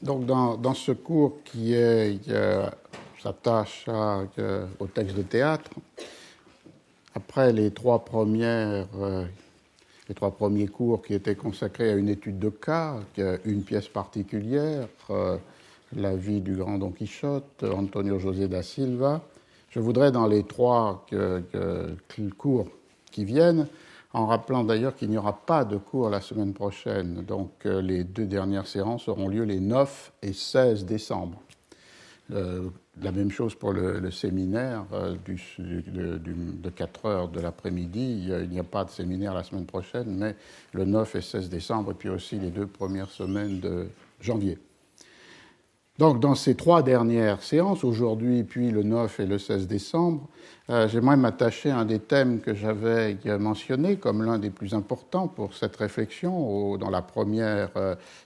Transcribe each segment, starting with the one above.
Donc, dans ce cours qui s'attache au texte de théâtre, après les trois premiers cours qui étaient consacrés à une étude de cas, une pièce particulière, la vie du grand Don Quichotte, Antonio José da Silva, je voudrais dans les trois cours qui viennent, en rappelant d'ailleurs qu'il n'y aura pas de cours la semaine prochaine, donc les deux dernières séances auront lieu les 9 et 16 décembre. La même chose pour le séminaire de 4 heures de l'après-midi. Il n'y a pas de séminaire la semaine prochaine, mais le 9 et 16 décembre, et puis aussi les 2 premières semaines de janvier. Donc, dans ces 3 dernières séances, aujourd'hui, puis le 9 et le 16 décembre, j'aimerais m'attacher à un des thèmes que j'avais mentionné comme l'un des plus importants pour cette réflexion dans la première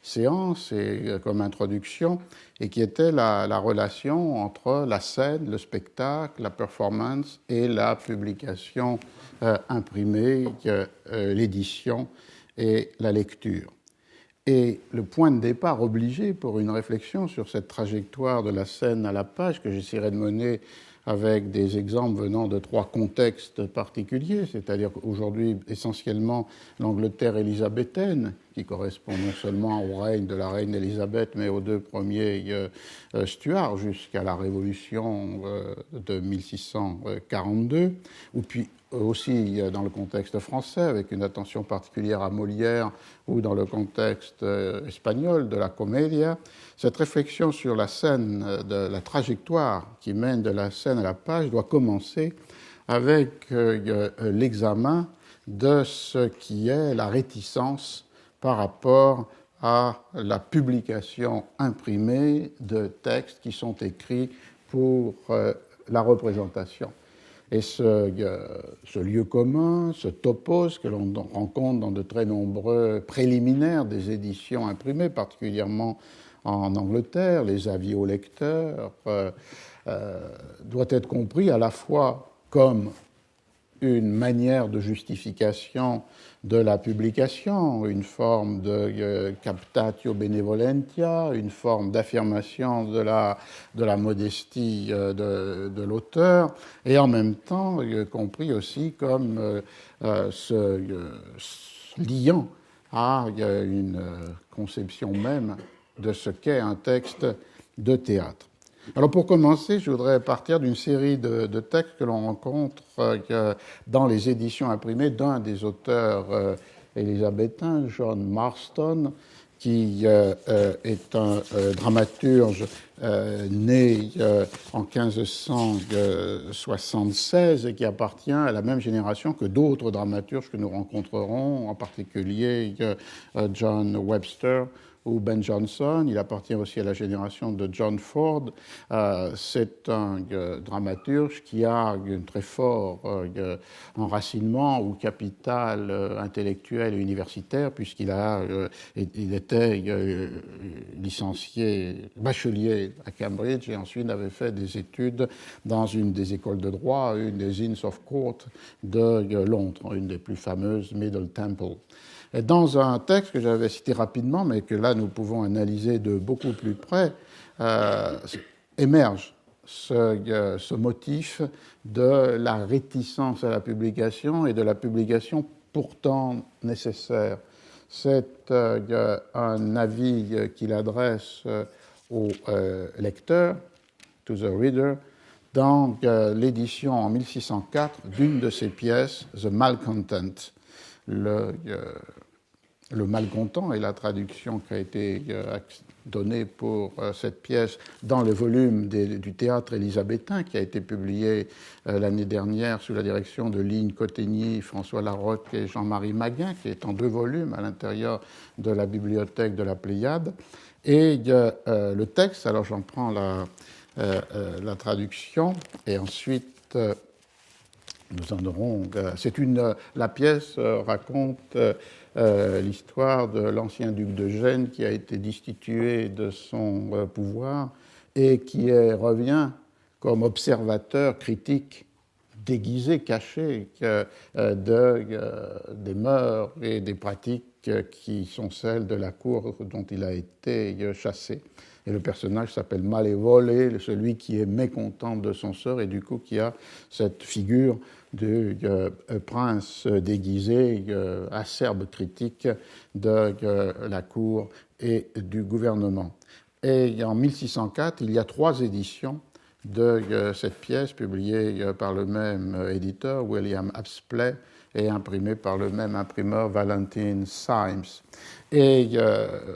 séance et comme introduction, et qui était la relation entre la scène, le spectacle, la performance et la publication imprimée, l'édition et la lecture. Et le point de départ obligé pour une réflexion sur cette trajectoire de la scène à la page, que j'essaierai de mener avec des exemples venant de 3 contextes particuliers, c'est-à-dire aujourd'hui essentiellement l'Angleterre élisabéthaine, qui correspond non seulement au règne de la reine Élisabeth, mais aux 2 premiers Stuarts jusqu'à la Révolution de 1642, ou puis aussi dans le contexte français, avec une attention particulière à Molière, ou dans le contexte espagnol de la Commedia. Cette réflexion sur la scène, de la trajectoire qui mène de la scène à la page doit commencer avec l'examen de ce qui est la réticence par rapport à la publication imprimée de textes qui sont écrits pour la représentation. Et ce lieu commun, ce topos que l'on rencontre dans de très nombreux préliminaires des éditions imprimées, particulièrement en Angleterre, les avis aux lecteurs, doit être compris à la fois comme une manière de justification de la publication, une forme de captatio benevolentia, une forme d'affirmation de la modestie de l'auteur, et en même temps compris aussi comme se liant à une conception même de ce qu'est un texte de théâtre. Alors pour commencer, je voudrais partir d'une série de textes que l'on rencontre dans les éditions imprimées d'un des auteurs élisabéthains, John Marston, qui est un dramaturge né en 1576 et qui appartient à la même génération que d'autres dramaturges que nous rencontrerons, en particulier John Webster ou Ben Jonson. Il appartient aussi à la génération de John Ford. C'est un dramaturge qui a un très fort enracinement ou capital intellectuel et universitaire, puisqu'il était bachelier à Cambridge et ensuite avait fait des études dans une des écoles de droit, une des Inns of Court de Londres, une des plus fameuses, Middle Temple. Et dans un texte que j'avais cité rapidement, mais que là nous pouvons analyser de beaucoup plus près, émerge ce motif de la réticence à la publication et de la publication pourtant nécessaire. C'est un avis qu'il adresse au lecteur, to the reader, dans l'édition en 1604 d'une de ses pièces, The Malcontent. Le malcontent est la traduction qui a été donnée pour cette pièce dans le volume du théâtre élisabéthain qui a été publié l'année dernière sous la direction de Ligne Cotegny, François Larocque et Jean-Marie Maguin, qui est en 2 volumes à l'intérieur de la bibliothèque de la Pléiade. Et le texte, alors j'en prends la traduction et ensuite nous en aurons. La pièce raconte l'histoire de l'ancien duc de Gênes qui a été destitué de son pouvoir et qui revient comme observateur critique déguisé, caché des mœurs et des pratiques qui sont celles de la cour dont il a été chassé. Et le personnage s'appelle Malevole, celui qui est mécontent de son sort et du coup qui a cette figure du prince déguisé, acerbe critique de la cour et du gouvernement. Et en 1604, il y a 3 éditions de cette pièce publiée par le même éditeur, William Apsley, et imprimée par le même imprimeur, Valentine Symes. Et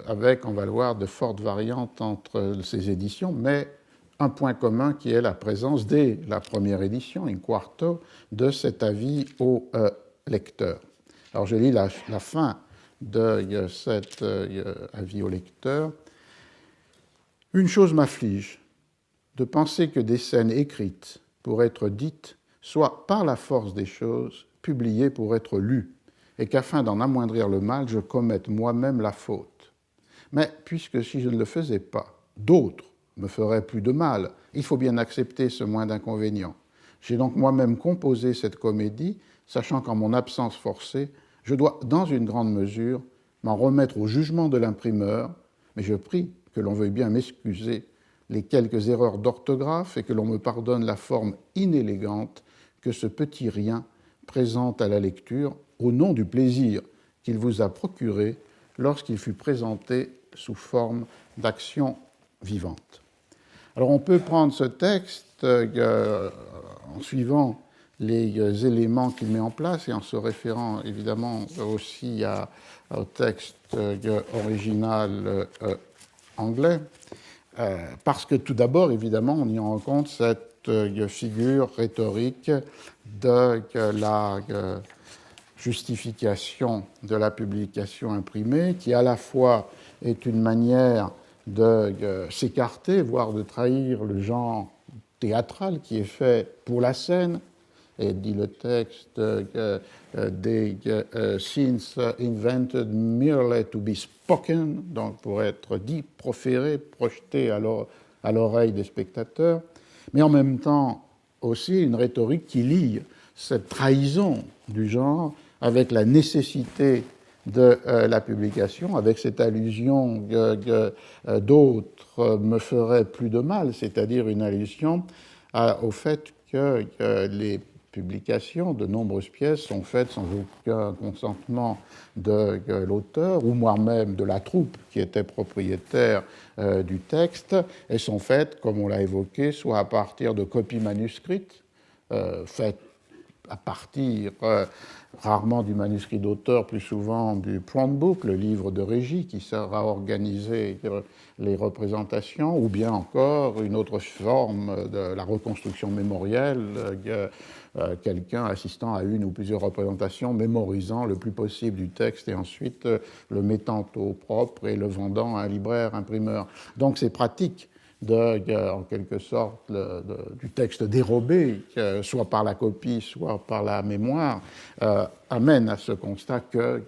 avec, on va le voir, de fortes variantes entre ces éditions, mais un point commun qui est la présence dès la première édition, in quarto, de cet avis au lecteur. Alors je lis la fin de cet avis au lecteur. « Une chose m'afflige, de penser que des scènes écrites pour être dites soient, par la force des choses, publiées pour être lues, et qu'afin d'en amoindrir le mal, je commette moi-même la faute. Mais puisque si je ne le faisais pas, d'autres me feraient plus de mal, il faut bien accepter ce moins d'inconvénients. J'ai donc moi-même composé cette comédie, sachant qu'en mon absence forcée, je dois, dans une grande mesure, m'en remettre au jugement de l'imprimeur, mais je prie que l'on veuille bien m'excuser les quelques erreurs d'orthographe et que l'on me pardonne la forme inélégante que ce petit rien présente à la lecture au nom du plaisir qu'il vous a procuré lorsqu'il fut présenté sous forme d'action vivante. » Alors on peut prendre ce texte en suivant les éléments qu'il met en place et en se référant évidemment aussi au texte original anglais, parce que tout d'abord, évidemment, on y rencontre cette figure rhétorique de la justification de la publication imprimée, qui à la fois est une manière de s'écarter, voire de trahir le genre théâtral qui est fait pour la scène, et dit le texte des scenes invented merely to be spoken, donc pour être dit, proféré, projeté à l'oreille des spectateurs, mais en même temps aussi une rhétorique qui lie cette trahison du genre avec la nécessité de la publication, avec cette allusion que d'autres me feraient plus de mal, c'est-à-dire une allusion au fait que les publications, de nombreuses pièces sont faites sans aucun consentement de l'auteur ou moi-même de la troupe qui était propriétaire du texte, et sont faites, comme on l'a évoqué, soit à partir de copies manuscrites, faites à partir rarement du manuscrit d'auteur, plus souvent du prompt book, le livre de régie qui sert à organiser les représentations, ou bien encore une autre forme de la reconstruction mémorielle, quelqu'un assistant à une ou plusieurs représentations, mémorisant le plus possible du texte et ensuite le mettant au propre et le vendant à un libraire, imprimeur. Donc c'est pratique en quelque sorte du texte dérobé, soit par la copie, soit par la mémoire, amène à ce constat que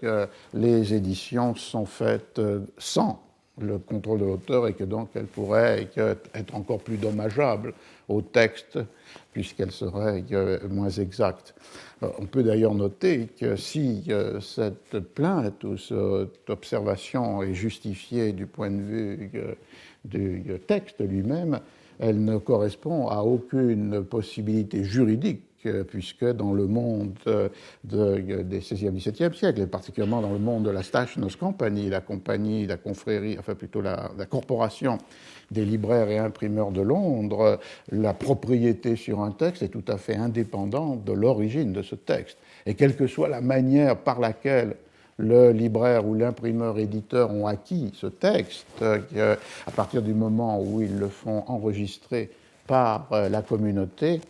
les éditions sont faites sans le contrôle de l'auteur et que donc elles pourraient être encore plus dommageables au texte puisqu'elles seraient moins exactes. On peut d'ailleurs noter que si cette plainte ou cette observation est justifiée du point de vue du texte lui-même, elle ne correspond à aucune possibilité juridique, puisque dans le monde des XVIe et XVIIe siècles, et particulièrement dans le monde de la Stationers' Company, la confrérie, enfin plutôt la corporation des libraires et imprimeurs de Londres, la propriété sur un texte est tout à fait indépendante de l'origine de ce texte. Et quelle que soit la manière par laquelle le libraire ou l'imprimeur-éditeur ont acquis ce texte, à partir du moment où ils le font enregistrer par la communauté,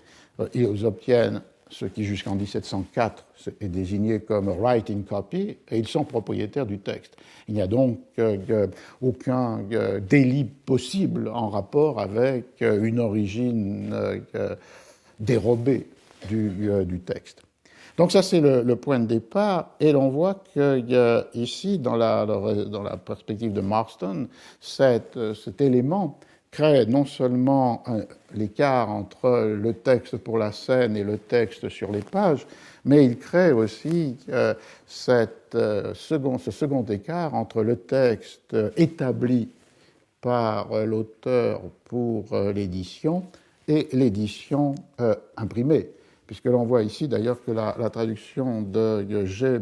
ils obtiennent ce qui jusqu'en 1704 est désigné comme writing copy, et ils sont propriétaires du texte. Il n'y a donc aucun délit possible en rapport avec une origine dérobée du texte. Donc ça, c'est le point de départ, et l'on voit qu'il y a ici, dans la perspective de Marston, cet élément crée non seulement l'écart entre le texte pour la scène et le texte sur les pages, mais il crée aussi ce second écart entre le texte établi par l'auteur pour l'édition et l'édition imprimée. Puisque l'on voit ici d'ailleurs que la traduction de j'ai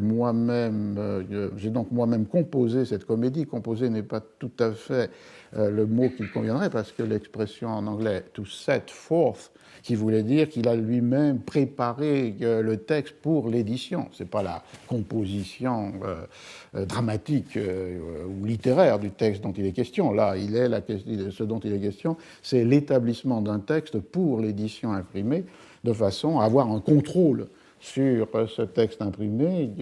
donc moi-même composé cette comédie. Composé n'est pas tout à fait le mot qui conviendrait, parce que l'expression en anglais to set forth, qui voulait dire qu'il a lui-même préparé le texte pour l'édition. Ce n'est pas la composition dramatique ou littéraire du texte dont il est question. Là, ce dont il est question, c'est l'établissement d'un texte pour l'édition imprimée, de façon à avoir un contrôle sur ce texte imprimé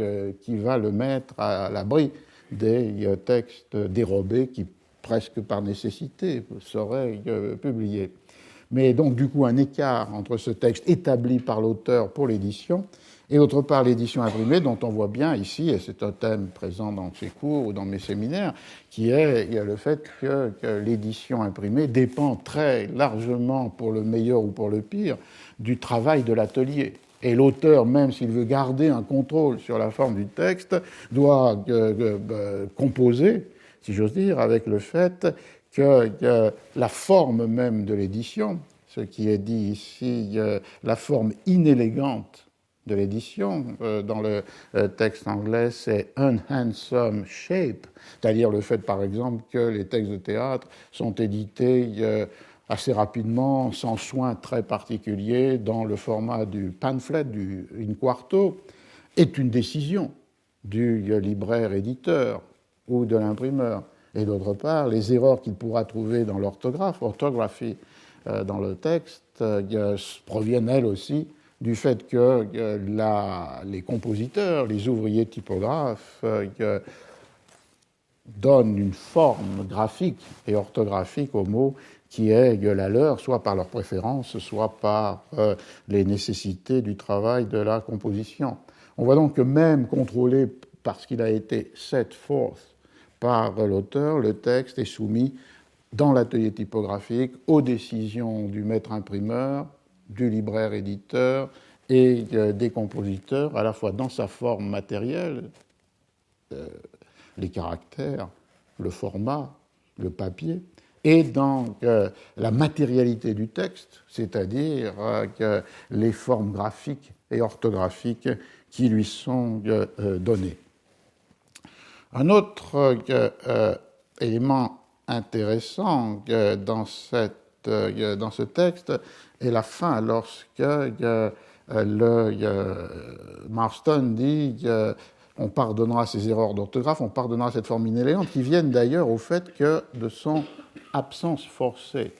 qui va le mettre à l'abri des textes dérobés qui, presque par nécessité, seraient publiés. Mais donc, du coup, un écart entre ce texte établi par l'auteur pour l'édition et, d'autre part, l'édition imprimée, dont on voit bien ici, et c'est un thème présent dans ces cours ou dans mes séminaires, qui est le fait que l'édition imprimée dépend très largement, pour le meilleur ou pour le pire, du travail de l'atelier. Et l'auteur, même s'il veut garder un contrôle sur la forme du texte, doit composer, si j'ose dire, avec le fait que la forme même de l'édition, ce qui est dit ici, la forme inélégante de l'édition, dans le texte anglais, c'est unhandsome shape, c'est-à-dire le fait, par exemple, que les textes de théâtre sont édités assez rapidement, sans soin très particulier, dans le format du pamphlet, du in quarto, est une décision du libraire-éditeur ou de l'imprimeur. Et d'autre part, les erreurs qu'il pourra trouver dans orthographie dans le texte, proviennent elles aussi du fait que les compositeurs, les ouvriers typographes, donnent une forme graphique et orthographique aux mots qui est la leur, soit par leur préférence, soit par les nécessités du travail de la composition. On voit donc que même contrôlé parce qu'il a été set forth par l'auteur, le texte est soumis dans l'atelier typographique aux décisions du maître imprimeur, du libraire-éditeur et des compositeurs, à la fois dans sa forme matérielle, les caractères, le format, le papier, et dans la matérialité du texte, c'est-à-dire les formes graphiques et orthographiques qui lui sont données. Un autre élément intéressant dans ce texte est la fin, lorsque Marston dit on pardonnera ces erreurs d'orthographe, on pardonnera cette forme inélégante, qui viennent d'ailleurs au fait que de son absence forcée.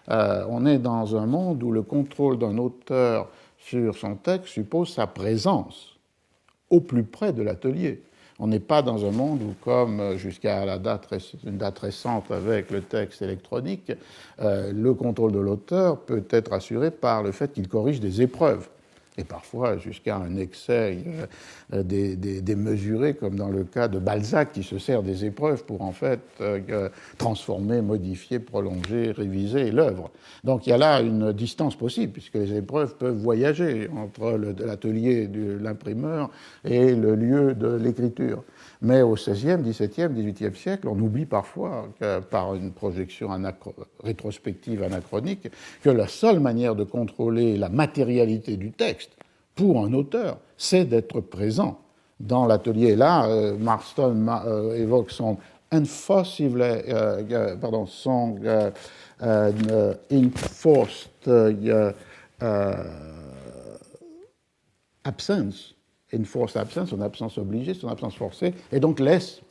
On est dans un monde où le contrôle d'un auteur sur son texte suppose sa présence au plus près de l'atelier. On n'est pas dans un monde où, comme jusqu'à une date récente avec le texte électronique, le contrôle de l'auteur peut être assuré par le fait qu'il corrige des épreuves, et parfois jusqu'à un excès démesuré, comme dans le cas de Balzac, qui se sert des épreuves pour en fait transformer, modifier, prolonger, réviser l'œuvre. Donc il y a là une distance possible, puisque les épreuves peuvent voyager entre l'atelier de l'imprimeur et le lieu de l'écriture. Mais au XVIe, XVIIe, XVIIIe siècle, on oublie parfois, par une projection rétrospective anachronique, que la seule manière de contrôler la matérialité du texte pour un auteur, c'est d'être présent dans l'atelier. Là, Marston évoque son enforced absence, enforced absence, son absence obligée, son absence forcée, et donc laisse,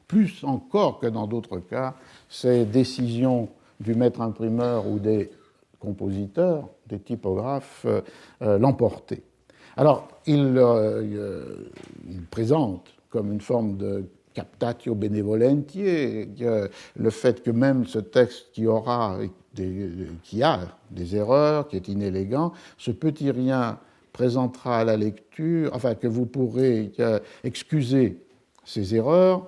plus encore que dans d'autres cas, ces décisions du maître imprimeur ou des compositeurs, des typographes, l'emporter. Alors, il présente comme une forme de captatio benevolentiae le fait que même ce texte qui a des erreurs, qui est inélégant, ce petit rien présentera à la lecture, enfin que vous pourrez excuser ces erreurs,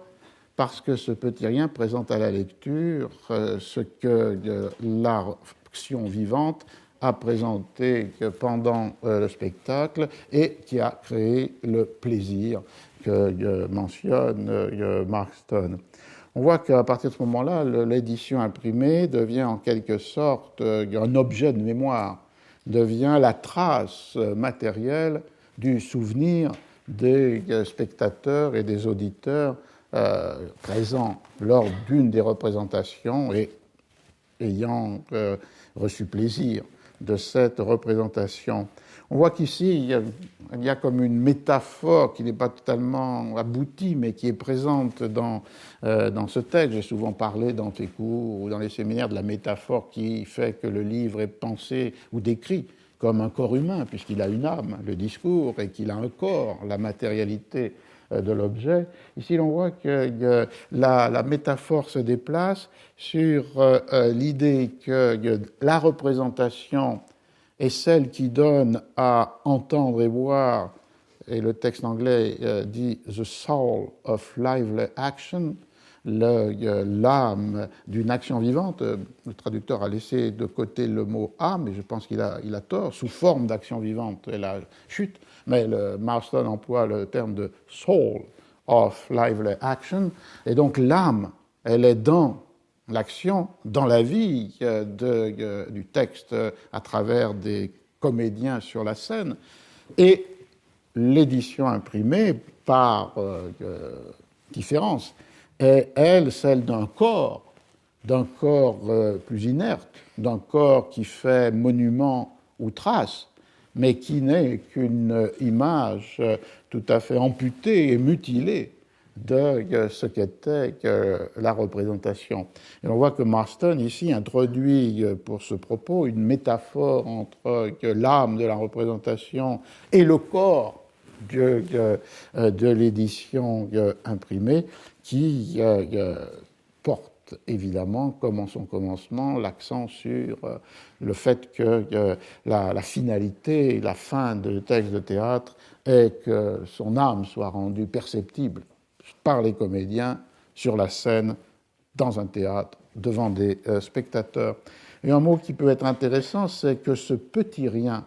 parce que ce petit rien présente à la lecture ce que l'action vivante a présenté pendant le spectacle et qui a créé le plaisir que mentionne Marston. On voit qu'à partir de ce moment-là, l'édition imprimée devient en quelque sorte un objet de mémoire, devient la trace matérielle du souvenir des spectateurs et des auditeurs présents lors d'une des représentations et ayant reçu plaisir de cette représentation. On voit qu'ici, il y a comme une métaphore qui n'est pas totalement aboutie, mais qui est présente dans ce texte. J'ai souvent parlé dans tes cours ou dans les séminaires de la métaphore qui fait que le livre est pensé ou décrit comme un corps humain, puisqu'il a une âme, le discours, et qu'il a un corps, la matérialité de l'objet. Ici, l'on voit que la métaphore se déplace sur l'idée que la représentation est celle qui donne à entendre et voir, et le texte anglais dit « the soul of lively action », l'âme d'une action vivante. Le traducteur a laissé de côté le mot âme, et je pense qu'il a tort, sous forme d'action vivante, et la chute, mais Marston emploie le terme de soul of lively action, et donc l'âme, elle est dans l'action, dans la vie du texte à travers des comédiens sur la scène, et l'édition imprimée, par différence, est, elle, celle d'un corps plus inerte, d'un corps qui fait monument ou trace, mais qui n'est qu'une image tout à fait amputée et mutilée de ce qu'était la représentation. Et on voit que Marston, ici, introduit pour ce propos une métaphore entre l'âme de la représentation et le corps de l'édition imprimée qui porte évidemment, comme en son commencement, l'accent sur le fait que la finalité, la fin du texte de théâtre est que son âme soit rendue perceptible par les comédiens sur la scène, dans un théâtre, devant des spectateurs. Et un mot qui peut être intéressant, c'est que ce petit rien,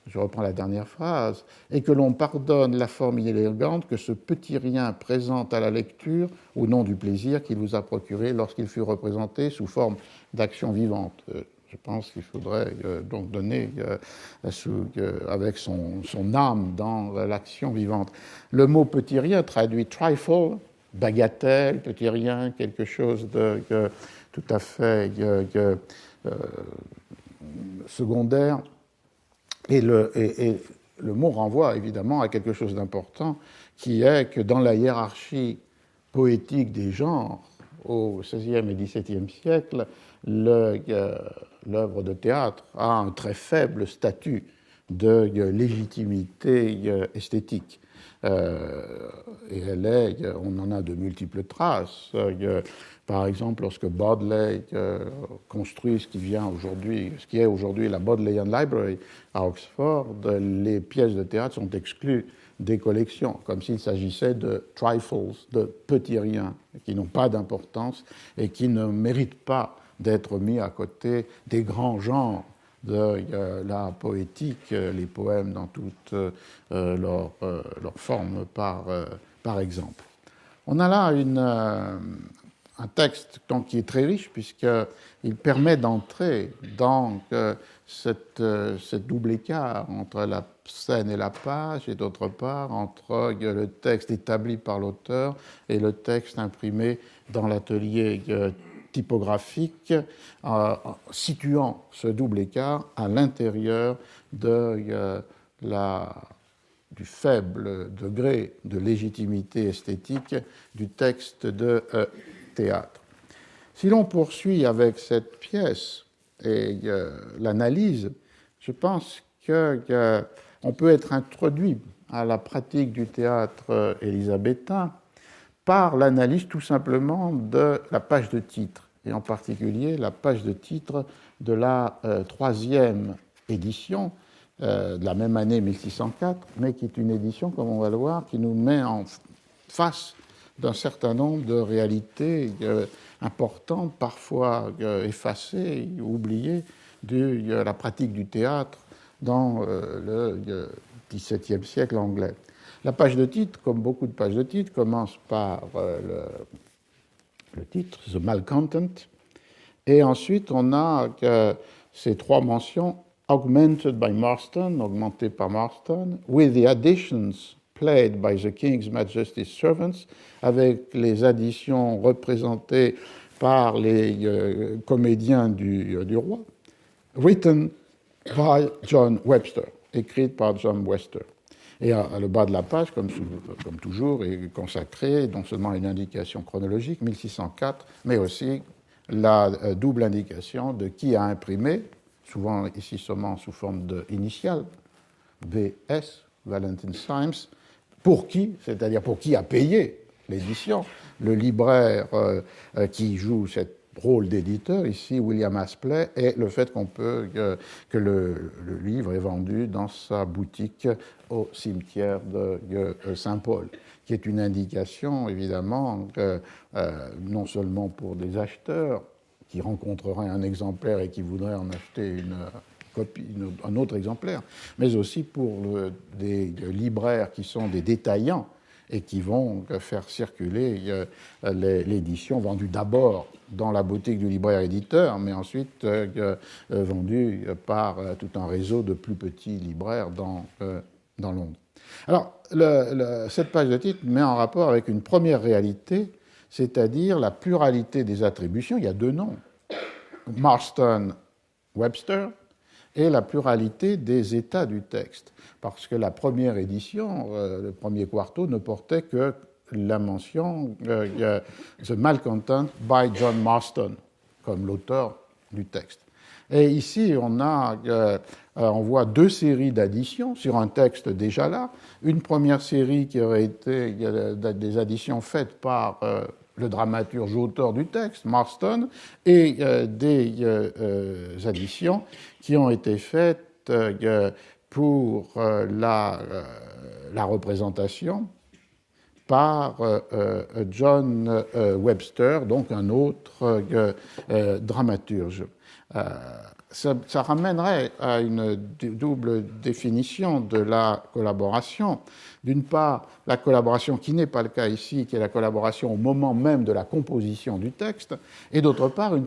je reprends la dernière phrase, et que l'on pardonne la forme inélégante que ce petit rien présente à la lecture au nom du plaisir qu'il vous a procuré lorsqu'il fut représenté sous forme d'action vivante. Je pense qu'il faudrait donc donner avec son âme dans l'action vivante. Le mot petit rien traduit trifle, bagatelle, petit rien, quelque chose de tout à fait secondaire. Et le mot renvoie évidemment à quelque chose d'important, qui est que dans la hiérarchie poétique des genres, au XVIe et XVIIe siècle, l'œuvre de théâtre a un très faible statut de légitimité esthétique. Et on en a de multiples traces. Par exemple, lorsque Bodley construit ce qui est aujourd'hui la Bodleian Library à Oxford, les pièces de théâtre sont exclues des collections, comme s'il s'agissait de trifles, de petits riens, qui n'ont pas d'importance et qui ne méritent pas d'être mis à côté des grands genres de la poétique, les poèmes dans toute leur forme, par exemple. On a là un texte donc, qui est très riche, puisqu'il permet d'entrer dans cette double écart entre la scène et la page, et d'autre part entre le texte établi par l'auteur et le texte imprimé dans l'atelier typographique, situant ce double écart à l'intérieur du faible degré de légitimité esthétique du texte de théâtre. Si l'on poursuit avec cette pièce et l'analyse, je pense qu'on peut être introduit à la pratique du théâtre élisabétain par l'analyse tout simplement de la page de titre, et en particulier la page de titre de la troisième édition de la même année 1604, mais qui est une édition, comme on va le voir, qui nous met en face d'un certain nombre de réalités importantes, parfois effacées, oubliées, de la pratique du théâtre dans le XVIIe siècle anglais. La page de titre, comme beaucoup de pages de titre, commence par le titre, The Malcontent, et ensuite on a ces trois mentions, augmented by Marston, augmenté par Marston, with the additions played by the King's Majesty's servants, avec les additions représentées par les comédiens du roi, written by John Webster, écrite par John Webster. Et le bas de la page, comme toujours, est consacré non seulement à une indication chronologique, 1604, mais aussi la double indication de qui a imprimé, souvent ici seulement sous forme d'initiale, VS, Valentine's Times, pour qui, c'est-à-dire pour qui a payé l'édition, le libraire qui joue cette rôle d'éditeur, ici William Aspley, et le fait que le livre est vendu dans sa boutique au cimetière de Saint-Paul, qui est une indication, évidemment, non seulement pour des acheteurs qui rencontreraient un exemplaire et qui voudraient en acheter un autre exemplaire, mais aussi pour des libraires qui sont des détaillants et qui vont faire circuler l'édition vendue d'abord dans la boutique du libraire-éditeur, mais ensuite vendue par tout un réseau de plus petits libraires dans Londres. Alors, cette page de titre met en rapport avec une première réalité, c'est-à-dire la pluralité des attributions. Il y a deux noms, Marston, Webster, et la pluralité des états du texte. Parce que la première édition, le premier quarto, ne portait que la mention The Malcontent by John Marston, comme l'auteur du texte. Et ici, on voit deux séries d'additions sur un texte déjà là. Une première série qui aurait été des additions faites par le dramaturge auteur du texte, Marston, et des additions qui ont été faites pour la représentation par John Webster, donc un autre dramaturge. Ça ramènerait à une double définition de la collaboration. D'une part, la collaboration qui n'est pas le cas ici, qui est la collaboration au moment même de la composition du texte, et d'autre part,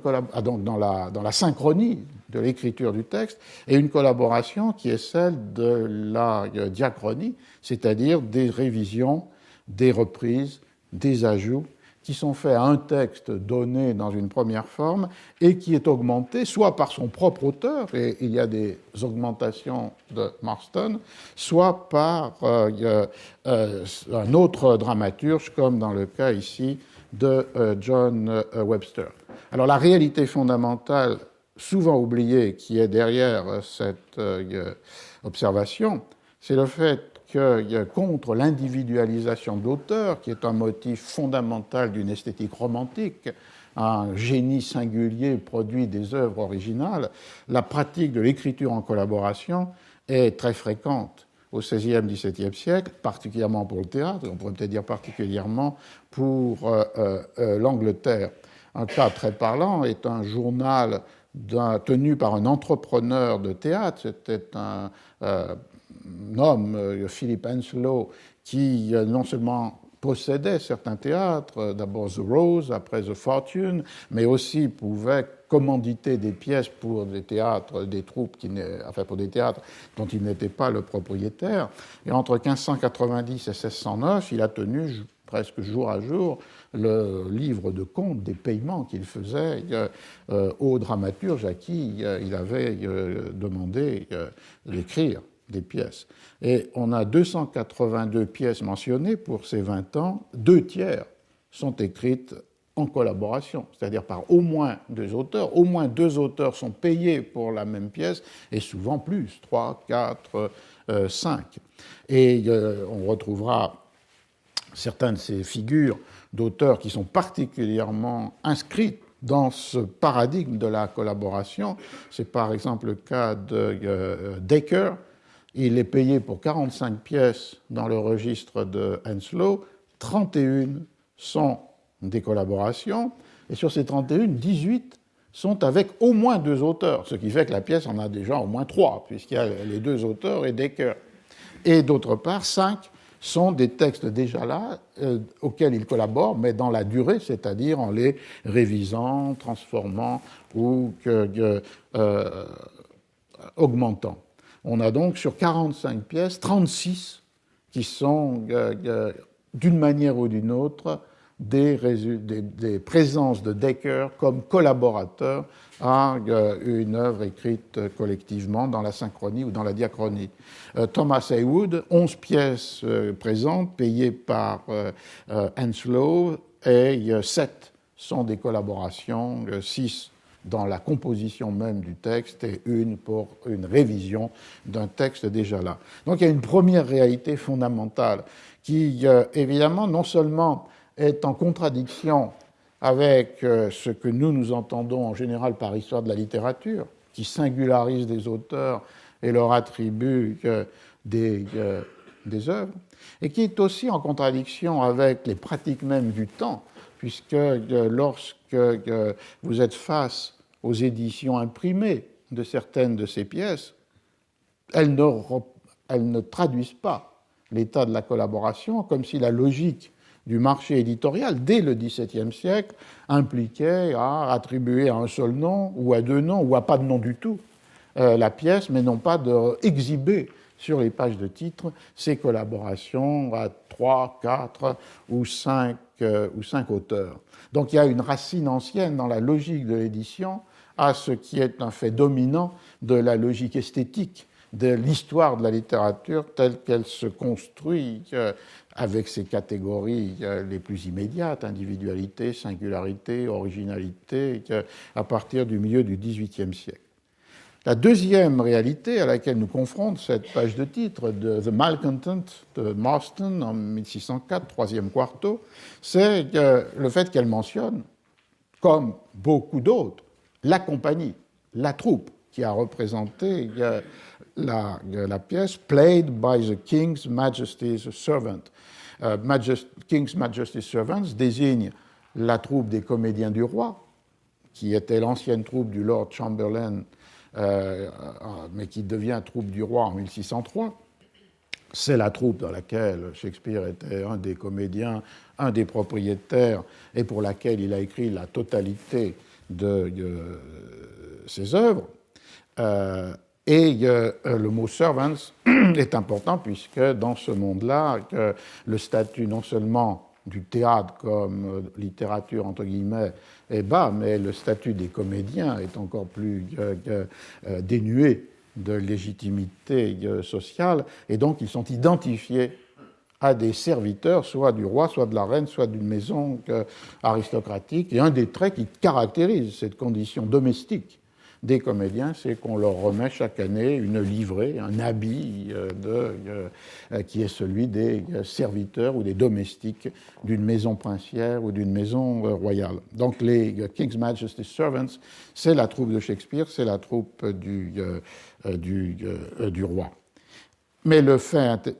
donc dans la synchronie de l'écriture du texte, et une collaboration qui est celle de la diachronie, c'est-à-dire des révisions, des reprises, des ajouts, qui sont faits à un texte donné dans une première forme et qui est augmenté soit par son propre auteur, et il y a des augmentations de Marston, soit par un autre dramaturge, comme dans le cas ici de John Webster. Alors la réalité fondamentale, souvent oubliée, qui est derrière cette observation, c'est le fait que contre l'individualisation de l'auteur, qui est un motif fondamental d'une esthétique romantique, un génie singulier produit des œuvres originales, la pratique de l'écriture en collaboration est très fréquente au XVIe, XVIIe siècle, particulièrement pour le théâtre, on pourrait peut-être dire particulièrement pour l'Angleterre. Un cas très parlant est un journal tenu par un entrepreneur de théâtre, c'était un homme, Philip Henslow, qui non seulement possédait certains théâtres, d'abord The Rose, après The Fortune, mais aussi pouvait commanditer des pièces pour des théâtres, des troupes, pour des théâtres dont il n'était pas le propriétaire. Et entre 1590 et 1609, il a tenu presque jour à jour le livre de compte des paiements qu'il faisait aux dramaturges à qui il avait demandé d'écrire des pièces. Et on a 282 pièces mentionnées pour ces 20 ans, 2/3 sont écrites en collaboration, c'est-à-dire par au moins 2 auteurs. Au moins 2 auteurs sont payés pour la même pièce, et souvent plus, 3, 4, 5. Et on retrouvera certaines de ces figures d'auteurs qui sont particulièrement inscrites dans ce paradigme de la collaboration. C'est par exemple le cas de Dekker. Il est payé pour 45 pièces dans le registre de Henslow, 31 sont des collaborations, et sur ces 31, 18 sont avec au moins 2 auteurs, ce qui fait que la pièce en a déjà au moins 3, puisqu'il y a les 2 auteurs et Dekker. Et d'autre part, 5 sont des textes déjà là, auxquels ils collaborent, mais dans la durée, c'est-à-dire en les révisant, transformant ou augmentant. On a donc sur 45 pièces, 36 qui sont, d'une manière ou d'une autre, des présences de Dekker comme collaborateur à une œuvre écrite collectivement dans la synchronie ou dans la diachronie. Thomas Heywood, 11 pièces présentes, payées par Henslow, et 7 sont des collaborations, 6 dans la composition même du texte et une pour une révision d'un texte déjà là. Donc il y a une première réalité fondamentale qui, évidemment, non seulement est en contradiction avec ce que nous entendons en général par histoire de la littérature, qui singularise des auteurs et leur attribue des œuvres, et qui est aussi en contradiction avec les pratiques mêmes du temps, puisque lorsque vous êtes face aux éditions imprimées de certaines de ces pièces, elles ne traduisent pas l'état de la collaboration, comme si la logique du marché éditorial, dès le XVIIe siècle, impliquait à attribuer à un seul nom, ou à 2 noms, ou à pas de nom du tout, la pièce, mais non pas d'exhiber sur les pages de titre ces collaborations à 3, 4 ou 5 auteurs. Donc il y a une racine ancienne dans la logique de l'édition à ce qui est un fait dominant de la logique esthétique de l'histoire de la littérature telle qu'elle se construit avec ses catégories les plus immédiates, individualité, singularité, originalité, à partir du milieu du XVIIIe siècle. La deuxième réalité à laquelle nous confronte cette page de titre de The Malcontent de Marston en 1604, troisième quarto, c'est le fait qu'elle mentionne, comme beaucoup d'autres, la compagnie, la troupe qui a représenté la pièce Played by the King's Majesty's Servant. King's Majesty's Servants désigne la troupe des comédiens du roi, qui était l'ancienne troupe du Lord Chamberlain, mais qui devient troupe du roi en 1603. C'est la troupe dans laquelle Shakespeare était un des comédiens, un des propriétaires, et pour laquelle il a écrit la totalité de ses œuvres. Et le mot servants est important puisque dans ce monde-là, le statut non seulement du théâtre comme littérature entre guillemets est bas, mais le statut des comédiens est encore plus dénué de légitimité sociale, et donc ils sont identifiés à des serviteurs, soit du roi, soit de la reine, soit d'une maison aristocratique. Et un des traits qui caractérise cette condition domestique des comédiens, c'est qu'on leur remet chaque année une livrée, un habit qui est celui des serviteurs ou des domestiques d'une maison princière ou d'une maison royale. Donc les King's Majesty's Servants, c'est la troupe de Shakespeare, c'est la troupe du roi. Mais le fait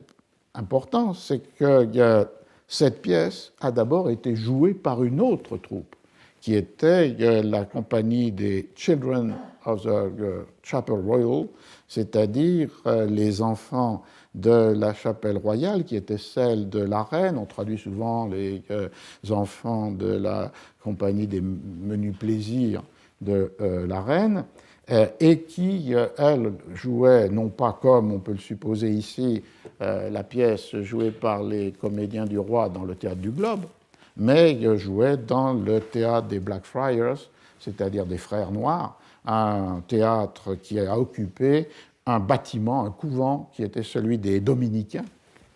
important, c'est que cette pièce a d'abord été jouée par une autre troupe, qui était la compagnie des Children of the Chapel Royal, c'est-à-dire les enfants de la chapelle royale, qui était celle de la reine. On traduit souvent les enfants de la compagnie des menus plaisirs de la reine, et qui, elle, jouait, non pas comme on peut le supposer ici, la pièce jouée par les comédiens du roi dans le théâtre du Globe, mais jouait dans le théâtre des Blackfriars, c'est-à-dire des Frères Noirs, un théâtre qui a occupé un bâtiment, un couvent qui était celui des Dominicains,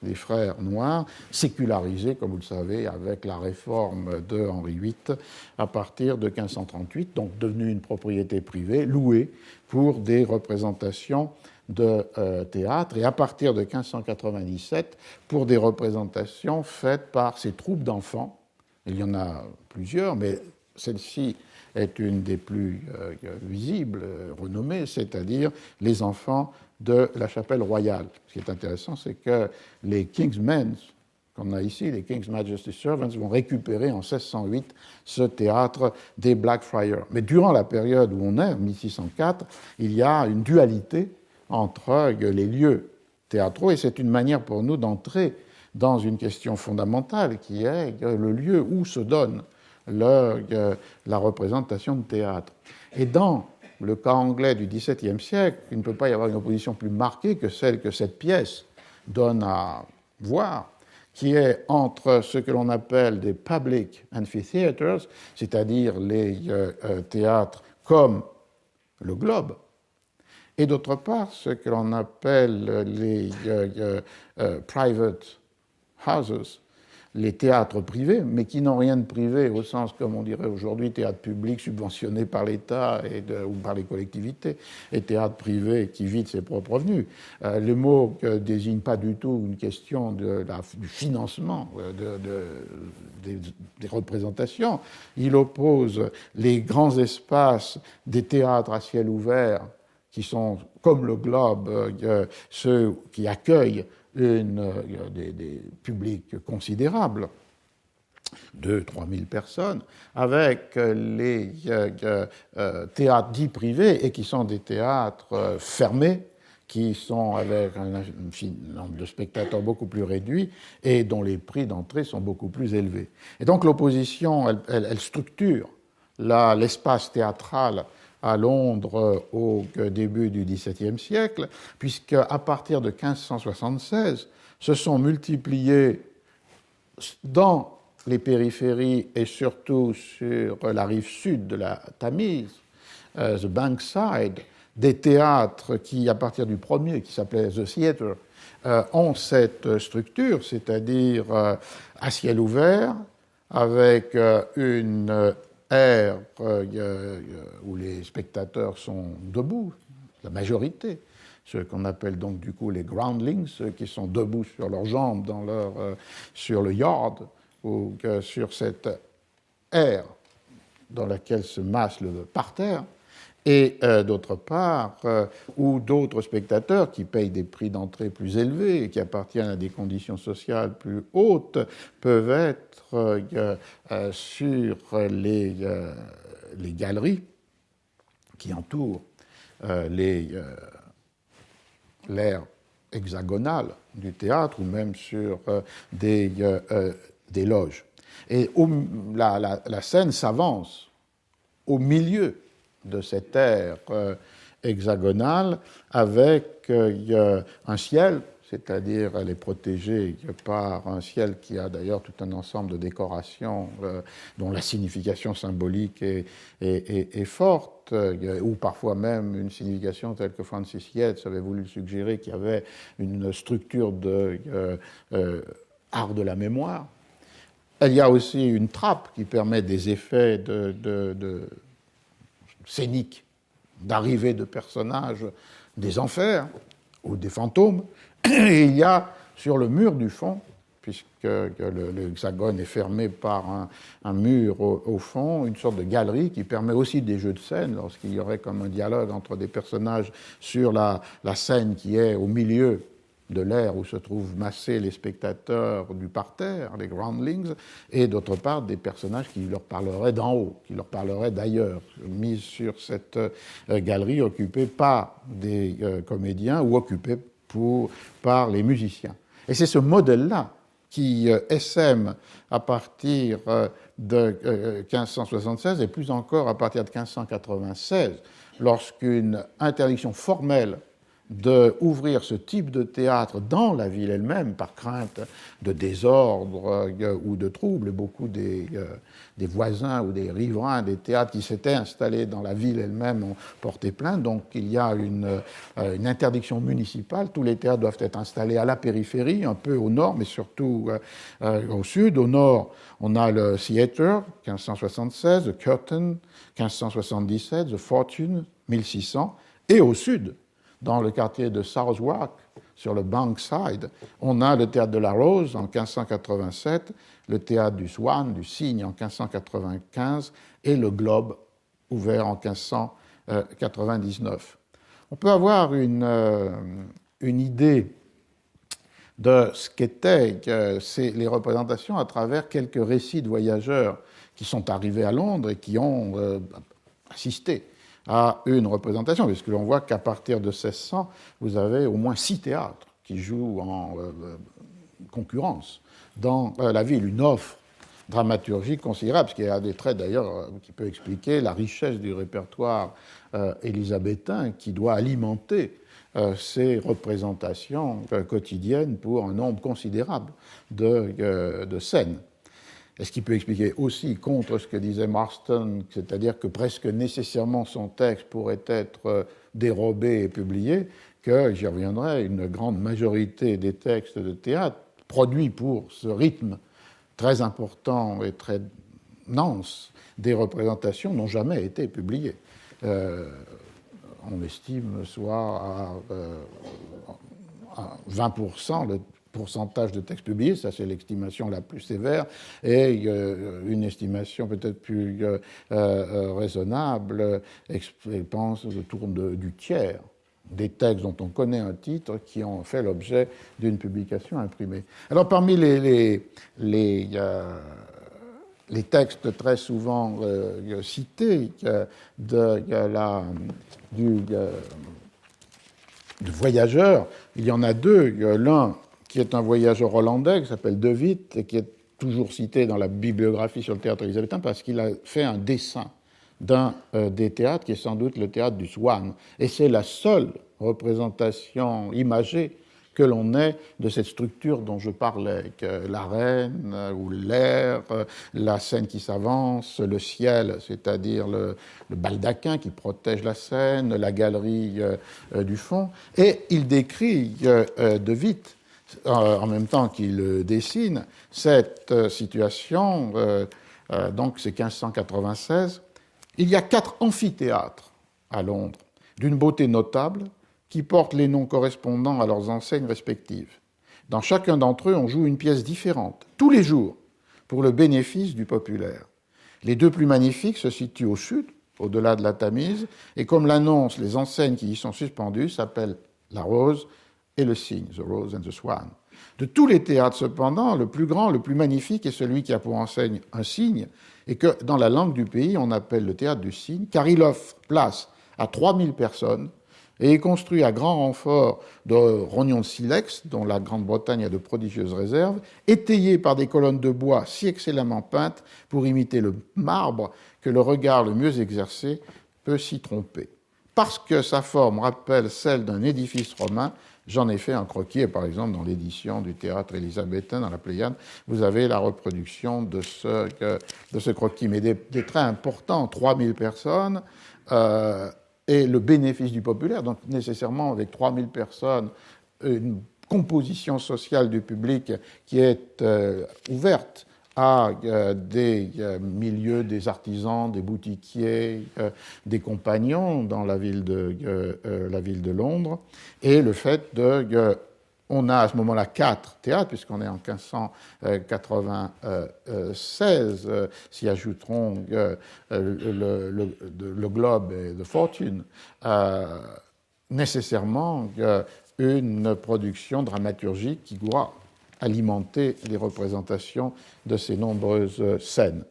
des Frères Noirs, sécularisés, comme vous le savez, avec la réforme de Henri VIII à partir de 1538, donc devenu une propriété privée, louée pour des représentations de théâtre, et à partir de 1597, pour des représentations faites par ces troupes d'enfants. Il y en a plusieurs, mais celle-ci est une des plus visibles, renommées, c'est-à-dire les enfants de la chapelle royale. Ce qui est intéressant, c'est que les King's Men qu'on a ici, les King's Majesty Servants, vont récupérer en 1608 ce théâtre des Blackfriars. Mais durant la période où on est, en 1604, il y a une dualité entre les lieux théâtraux, et c'est une manière pour nous d'entrer dans une question fondamentale qui est le lieu où se donne la représentation de théâtre. Et dans le cas anglais du XVIIe siècle, il ne peut pas y avoir une opposition plus marquée que celle que cette pièce donne à voir, qui est entre ce que l'on appelle des public amphitheaters, c'est-à-dire les théâtres comme le Globe, et d'autre part ce que l'on appelle les private houses, les théâtres privés, mais qui n'ont rien de privé au sens, comme on dirait aujourd'hui, théâtre public subventionné par l'État ou par les collectivités, et théâtre privé qui vide ses propres revenus. Le mot ne désigne pas du tout une question du financement des représentations. Il oppose les grands espaces des théâtres à ciel ouvert, qui sont, comme le Globe, ceux qui accueillent des publics considérables, 2-3 000 personnes, avec les théâtres dits privés et qui sont des théâtres fermés, qui sont avec un nombre de spectateurs beaucoup plus réduit et dont les prix d'entrée sont beaucoup plus élevés. Et donc l'opposition, elle structure l'espace théâtral à Londres au début du XVIIe siècle, puisque à partir de 1576, se sont multipliés dans les périphéries et surtout sur la rive sud de la Tamise, the Bankside, des théâtres qui, à partir du premier, qui s'appelait The Theatre, ont cette structure, c'est-à-dire à ciel ouvert, avec une aire où les spectateurs sont debout, la majorité, ceux qu'on appelle donc du coup les groundlings, ceux qui sont debout sur leurs jambes sur le yard ou sur cette aire dans laquelle se masse le parterre, et d'autre part, où d'autres spectateurs qui payent des prix d'entrée plus élevés et qui appartiennent à des conditions sociales plus hautes peuvent être sur les galeries qui entourent l'aire hexagonale du théâtre ou même sur des loges. Et la scène s'avance au milieu de cette aire hexagonale avec un ciel, c'est-à-dire elle est protégée par un ciel qui a d'ailleurs tout un ensemble de décorations dont la signification symbolique est forte, ou parfois même une signification telle que Francis Yates avait voulu suggérer, qu'il y avait une structure art de la mémoire. Il y a aussi une trappe qui permet des effets scéniques, d'arrivée de personnages des enfers ou des fantômes. Et il y a sur le mur du fond, puisque l'hexagone est fermé par un mur au fond, une sorte de galerie qui permet aussi des jeux de scène, lorsqu'il y aurait comme un dialogue entre des personnages sur la scène qui est au milieu de l'aire où se trouvent massés les spectateurs du parterre, les groundlings, et d'autre part des personnages qui leur parleraient d'en haut, qui leur parleraient d'ailleurs, mis sur cette galerie occupée par des comédiens ou occupée par les musiciens. Et c'est ce modèle-là qui essaime à partir de 1576 et plus encore à partir de 1596, lorsqu'une interdiction formelle d'ouvrir ce type de théâtre dans la ville elle-même par crainte de désordre ou de troubles. Beaucoup des voisins ou des riverains des théâtres qui s'étaient installés dans la ville elle-même ont porté plainte. Donc il y a une interdiction municipale. Tous les théâtres doivent être installés à la périphérie, un peu au nord, mais surtout au sud. Au nord, on a le Theatre, 1576, le Curtain, 1577, the Fortune, 1600, et au sud, dans le quartier de Southwark, sur le Bankside, on a le théâtre de la Rose en 1587, le théâtre du Swan, du Cygne en 1595 et le Globe, ouvert en 1599. On peut avoir une idée de ce qu'étaient les représentations à travers quelques récits de voyageurs qui sont arrivés à Londres et qui ont assisté à une représentation, puisque l'on voit qu'à partir de 1600, vous avez au moins 6 théâtres qui jouent en concurrence dans la ville, une offre dramaturgique considérable, ce qui a des traits d'ailleurs qui peut expliquer la richesse du répertoire élisabétain qui doit alimenter ces représentations quotidiennes pour un nombre considérable de scènes. Et ce qui peut expliquer aussi contre ce que disait Marston, c'est-à-dire que presque nécessairement son texte pourrait être dérobé et publié, que, j'y reviendrai, une grande majorité des textes de théâtre produits pour ce rythme très important et très dense des représentations n'ont jamais été publiés. On estime soit à 20% le pourcentage de textes publiés, ça c'est l'estimation la plus sévère, et une estimation peut-être plus raisonnable, je pense, autour du tiers des textes dont on connaît un titre qui ont fait l'objet d'une publication imprimée. Alors parmi les textes très souvent cités de voyageurs, il y en a deux. L'un qui est un voyageur hollandais qui s'appelle De Witt et qui est toujours cité dans la bibliographie sur le théâtre élisabétain parce qu'il a fait un dessin d'un des théâtres qui est sans doute le théâtre du Swan. Et c'est la seule représentation imagée que l'on ait de cette structure dont je parlais, que la reine ou l'air, la scène qui s'avance, le ciel, c'est-à-dire le baldaquin qui protège la scène, la galerie du fond. Et il décrit De Witt, en même temps qu'il dessine, cette situation, donc c'est 1596, il y a 4 amphithéâtres à Londres, d'une beauté notable, qui portent les noms correspondant à leurs enseignes respectives. Dans chacun d'entre eux, on joue une pièce différente, tous les jours, pour le bénéfice du populaire. Les 2 plus magnifiques se situent au sud, au-delà de la Tamise, et comme l'annoncent les enseignes qui y sont suspendues, s'appellent la Rose et le Cygne, The Rose and the Swan. De tous les théâtres, cependant, le plus grand, le plus magnifique est celui qui a pour enseigne un cygne, et que, dans la langue du pays, on appelle le théâtre du cygne, car il offre place à 3000 personnes, et est construit à grand renfort de rognons de silex, dont la Grande-Bretagne a de prodigieuses réserves, étayé par des colonnes de bois si excellemment peintes pour imiter le marbre que le regard le mieux exercé peut s'y tromper. Parce que sa forme rappelle celle d'un édifice romain, j'en ai fait un croquis, et par exemple dans l'édition du théâtre élisabétain, dans la Pléiade, vous avez la reproduction de ce croquis. Mais des traits importants, 3000 personnes, et le bénéfice du populaire, donc nécessairement avec 3000 personnes, une composition sociale du public qui est ouverte à des milieux, des artisans, des boutiquiers, des compagnons dans la ville de Londres, et le fait on a à ce moment-là 4 théâtres, puisqu'on est en 1596, s'y ajouteront le Globe et The Fortune, nécessairement une production dramaturgique qui doit alimenter les représentations de ces nombreuses scènes.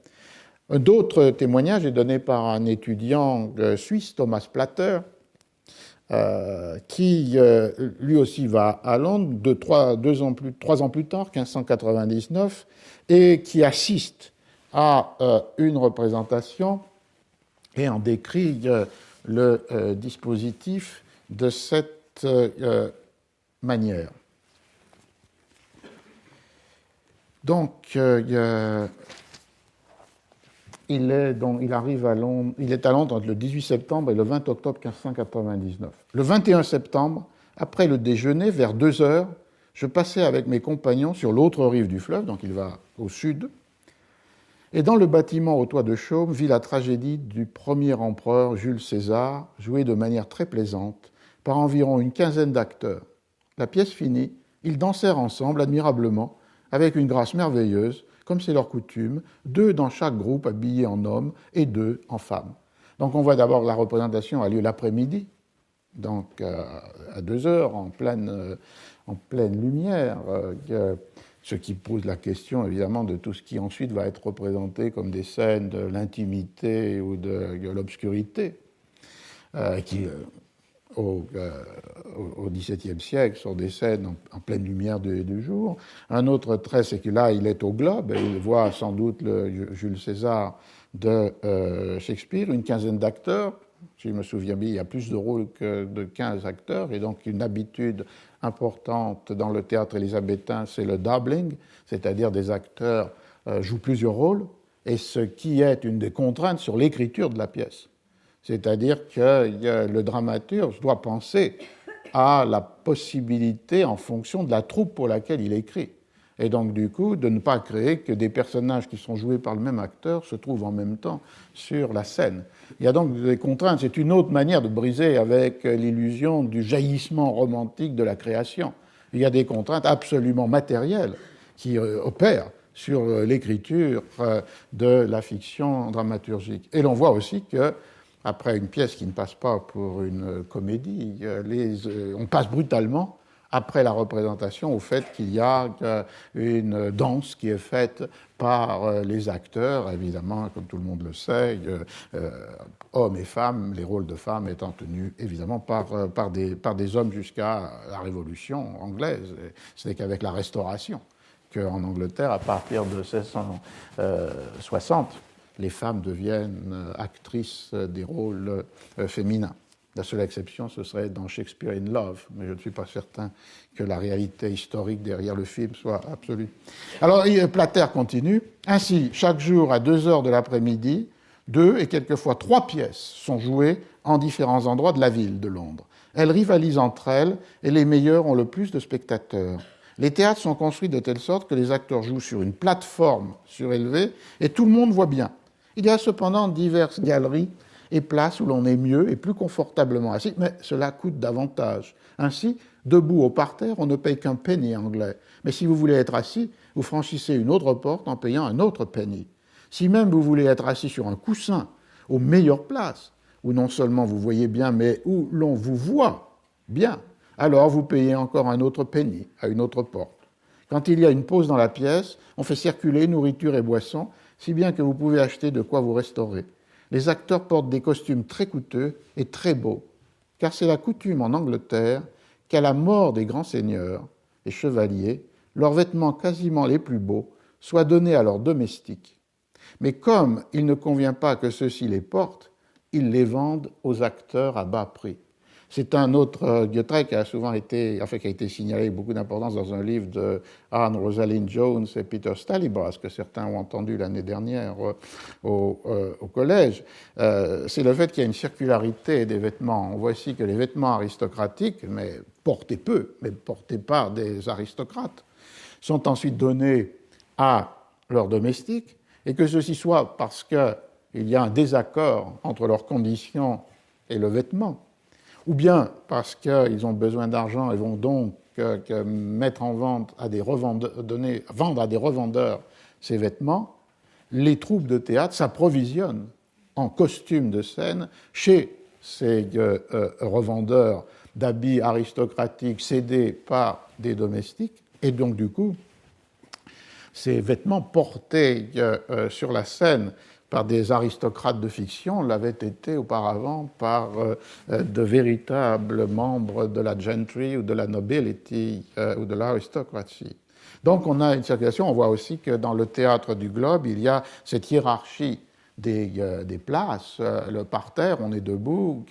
D'autres témoignages est donné par un étudiant suisse, Thomas Platter, qui lui aussi va à Londres 3 ans plus tard, 1599, et qui assiste à une représentation et en décrit le dispositif de cette manière. Donc, il arrive à Londres, il est à Londres entre le 18 septembre et le 20 octobre 1599. Le 21 septembre, après le déjeuner, vers 2 heures, je passais avec mes compagnons sur l'autre rive du fleuve, donc il va au sud, et dans le bâtiment au toit de chaume, vis la tragédie du premier empereur Jules César, jouée de manière très plaisante par environ une quinzaine d'acteurs. La pièce finie, ils dansèrent ensemble admirablement, avec une grâce merveilleuse, comme c'est leur coutume, 2 dans chaque groupe habillés en hommes et 2 en femmes. Donc on voit d'abord la représentation a lieu l'après-midi, donc à 2 heures, en pleine en pleine lumière, ce qui pose la question évidemment de tout ce qui ensuite va être représenté comme des scènes de l'intimité ou de l'obscurité, qui au XVIIe siècle sont des scènes en pleine lumière du jour. Un autre trait, c'est que là, il est au Globe, et il voit sans doute le Jules César de Shakespeare, une quinzaine d'acteurs. Si je me souviens bien, il y a plus de rôles que de 15 acteurs, et donc une habitude importante dans le théâtre élisabétain, c'est le doubling, c'est-à-dire des acteurs jouent plusieurs rôles, et ce qui est une des contraintes sur l'écriture de la pièce. C'est-à-dire que le dramaturge doit penser à la possibilité en fonction de la troupe pour laquelle il écrit. Et donc, du coup, de ne pas créer que des personnages qui sont joués par le même acteur se trouvent en même temps sur la scène. Il y a donc des contraintes. C'est une autre manière de briser avec l'illusion du jaillissement romantique de la création. Il y a des contraintes absolument matérielles qui opèrent sur l'écriture de la fiction dramaturgique. Et l'on voit aussi que après une pièce qui ne passe pas pour une comédie, on passe brutalement, après la représentation, au fait qu'il y a une danse qui est faite par les acteurs, évidemment, comme tout le monde le sait, hommes et femmes, les rôles de femmes étant tenus évidemment par des hommes jusqu'à la Révolution anglaise. Ce n'est qu'avec la Restauration qu'en Angleterre, à partir de 1660, les femmes deviennent actrices des rôles féminins. La seule exception, ce serait dans Shakespeare in Love, mais je ne suis pas certain que la réalité historique derrière le film soit absolue. Alors, Plater continue. Ainsi, chaque jour à 2 heures de l'après-midi, 2 et quelquefois 3 pièces sont jouées en différents endroits de la ville de Londres. Elles rivalisent entre elles et les meilleures ont le plus de spectateurs. Les théâtres sont construits de telle sorte que les acteurs jouent sur une plateforme surélevée et tout le monde voit bien. Il y a cependant diverses galeries et places où l'on est mieux et plus confortablement assis, mais cela coûte davantage. Ainsi, debout au parterre, on ne paye qu'un penny anglais. Mais si vous voulez être assis, vous franchissez une autre porte en payant un autre penny. Si même vous voulez être assis sur un coussin, aux meilleures places, où non seulement vous voyez bien, mais où l'on vous voit bien, alors vous payez encore un autre penny à une autre porte. Quand il y a une pause dans la pièce, on fait circuler nourriture et boissons, si bien que vous pouvez acheter de quoi vous restaurer. Les acteurs portent des costumes très coûteux et très beaux, car c'est la coutume en Angleterre qu'à la mort des grands seigneurs et chevaliers, leurs vêtements quasiment les plus beaux soient donnés à leurs domestiques. Mais comme il ne convient pas que ceux-ci les portent, ils les vendent aux acteurs à bas prix. C'est un autre trait qui a souvent été, qui a été signalé avec beaucoup d'importance dans un livre de Anne Rosalind Jones et Peter Stalybras, que certains ont entendu l'année dernière au collège. C'est le fait qu'il y a une circularité des vêtements. On voit ici que les vêtements aristocratiques, mais portés peu, mais portés par des aristocrates, sont ensuite donnés à leurs domestiques, et que ceci soit parce qu'il y a un désaccord entre leurs conditions et le vêtement, ou bien parce qu'ils ont besoin d'argent et vont donc mettre en vente à des revendeurs, vendre à des revendeurs ces vêtements, les troupes de théâtre s'approvisionnent en costumes de scène chez ces revendeurs d'habits aristocratiques cédés par des domestiques, et donc du coup, ces vêtements portés sur la scène par des aristocrates de fiction l'avaient été auparavant par de véritables membres de la gentry ou de la nobility ou de l'aristocratie. Donc on a une circulation, on voit aussi que dans le théâtre du Globe, il y a cette hiérarchie des places, le parterre, on est debout,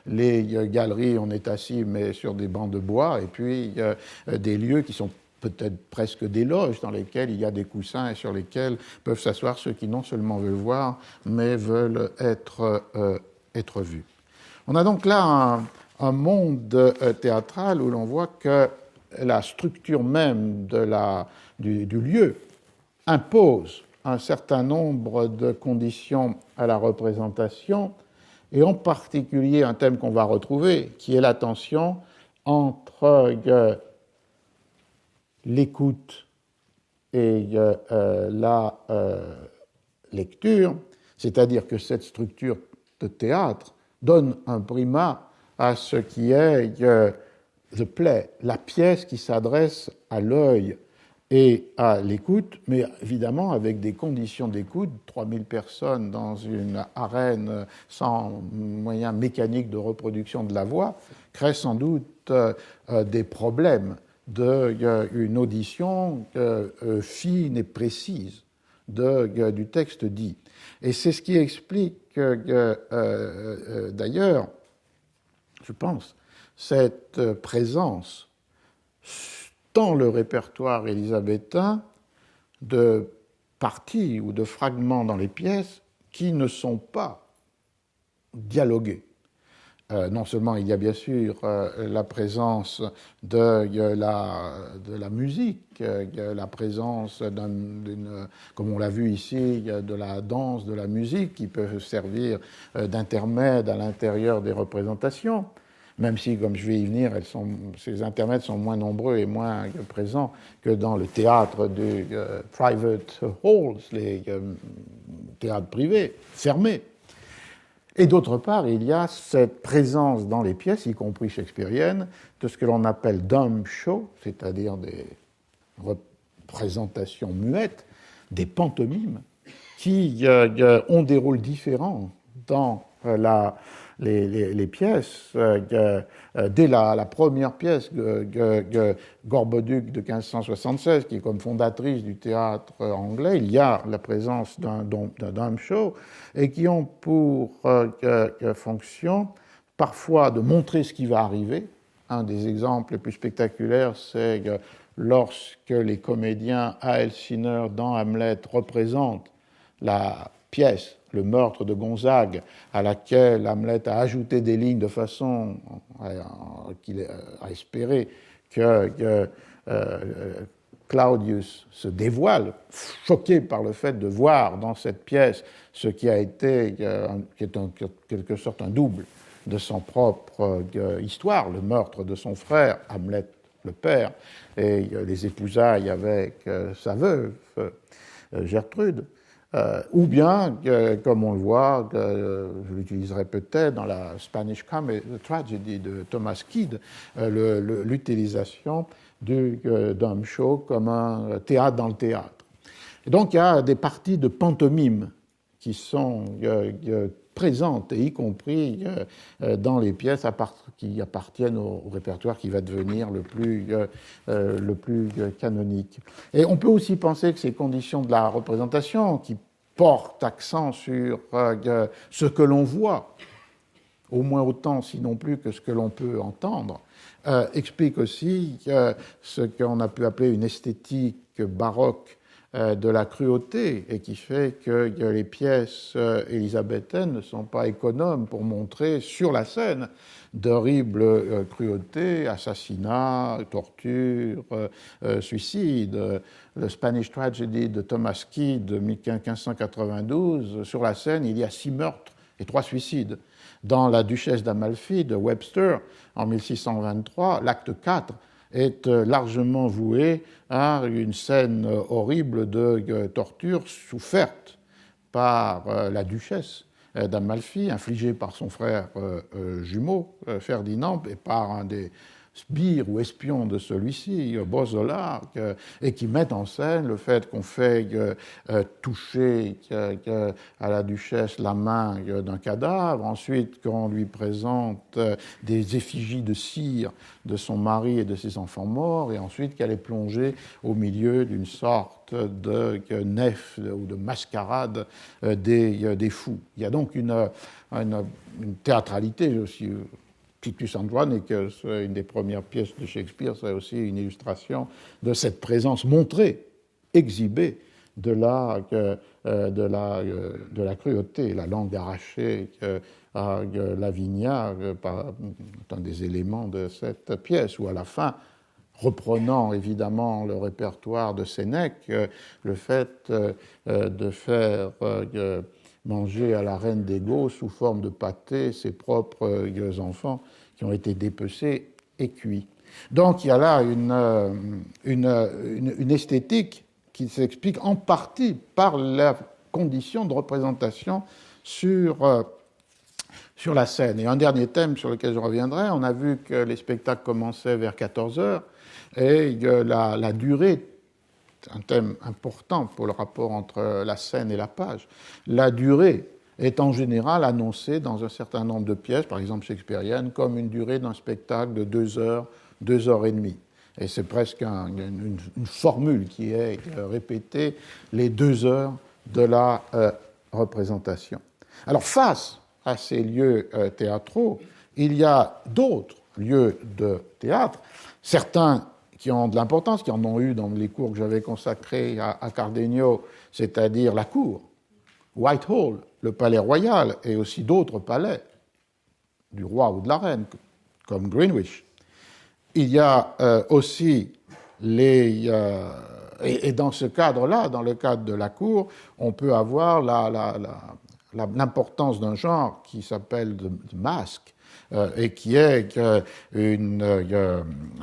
les galeries, on est assis mais sur des bancs de bois, et puis des lieux qui sont peut-être presque des loges dans lesquelles il y a des coussins et sur lesquels peuvent s'asseoir ceux qui non seulement veulent voir, mais veulent être vus. On a donc là un monde théâtral où l'on voit que la structure même du lieu impose un certain nombre de conditions à la représentation, et en particulier un thème qu'on va retrouver, qui est la tension entre l'écoute et la lecture, c'est-à-dire que cette structure de théâtre donne un primat à ce qui est the play, la pièce qui s'adresse à l'œil et à l'écoute, mais évidemment avec des conditions d'écoute, 3000 personnes dans une arène sans moyens mécaniques de reproduction de la voix, crée sans doute des problèmes d'une audition fine et précise du texte dit. Et c'est ce qui explique d'ailleurs, je pense, cette présence dans le répertoire élisabétain de parties ou de fragments dans les pièces qui ne sont pas dialogués. Non seulement il y a bien sûr la présence de la musique, la présence comme on l'a vu ici, de la danse, de la musique qui peut servir d'intermède à l'intérieur des représentations, même si, comme je vais y venir, ces intermèdes sont moins nombreux et moins présents que dans le théâtre du private halls, les théâtres privés, fermés. Et d'autre part, il y a cette présence dans les pièces, y compris shakespeariennes, de ce que l'on appelle dumb show, c'est-à-dire des représentations muettes, des pantomimes, qui ont des rôles différents dans les pièces. Dès la première pièce, Gorboduc de 1576, qui est comme fondatrice du théâtre anglais, il y a la présence d'un dumb show, et qui ont pour fonction parfois de montrer ce qui va arriver. Un des exemples les plus spectaculaires, c'est lorsque les comédiens à Elsineur dans Hamlet représentent la pièce, le meurtre de Gonzague, à laquelle Hamlet a ajouté des lignes de façon à espérer que Claudius se dévoile, choqué par le fait de voir dans cette pièce ce qui a été, qui est en quelque sorte un double de son propre histoire, le meurtre de son frère, Hamlet le père, et les épousailles avec sa veuve, Gertrude. Ou bien, comme on le voit, je l'utiliserai peut-être dans la Spanish Tragedy de Thomas Kyd, l'utilisation du dumb show comme un théâtre dans le théâtre. Et donc il y a des parties de pantomime qui sont présentes, et y compris dans les pièces qui appartiennent au répertoire qui va devenir le plus canonique. Et on peut aussi penser que ces conditions de la représentation qui portent accent sur ce que l'on voit, au moins autant, sinon plus, que ce que l'on peut entendre, explique aussi ce qu'on a pu appeler une esthétique baroque de la cruauté, et qui fait que les pièces élisabéthaines ne sont pas économes pour montrer sur la scène d'horribles cruautés, assassinats, tortures, suicides. Le Spanish Tragedy de Thomas Kyd de 1592, sur la scène, il y a 6 meurtres et 3 suicides. Dans La Duchesse d'Amalfi de Webster, en 1623, l'acte 4 est largement voué à une scène horrible de torture soufferte par la duchesse d'Amalfi, infligée par son frère jumeau, Ferdinand, et par un des sbires ou espions de celui-ci, Bozola, et qui met en scène le fait qu'on fait toucher à la duchesse la main d'un cadavre, ensuite qu'on lui présente des effigies de cire de son mari et de ses enfants morts, et ensuite qu'elle est plongée au milieu d'une sorte de nef ou de mascarade des fous. Il y a donc une théâtralité aussi. Titus Andronicus, une des premières pièces de Shakespeare, c'est aussi une illustration de cette présence montrée, exhibée de la cruauté, la langue arrachée à Lavinia, un des éléments de cette pièce, où à la fin, reprenant évidemment le répertoire de Sénèque, le fait de faire manger à la reine des Goths sous forme de pâté ses propres enfants qui ont été dépecés et cuits. Donc il y a là une esthétique qui s'explique en partie par la condition de représentation sur sur la scène. Et un dernier thème sur lequel je reviendrai, on a vu que les spectacles commençaient vers 14 heures et la durée, un thème important pour le rapport entre la scène et la page, la durée est en général annoncée dans un certain nombre de pièces, par exemple shakespeariennes, comme une durée d'un spectacle de 2 heures et demie. Et c'est presque une formule qui est répétée les 2 heures de la représentation. Alors face à ces lieux théâtraux, il y a d'autres lieux de théâtre, certains qui ont de l'importance, qui en ont eu dans les cours que j'avais consacrés à Cardenio, c'est-à-dire la cour, Whitehall, le palais royal, et aussi d'autres palais du roi ou de la reine, comme Greenwich. Il y a aussi les... et dans ce cadre-là, dans le cadre de la cour, on peut avoir l'importance d'un genre qui s'appelle the masque, et qui est un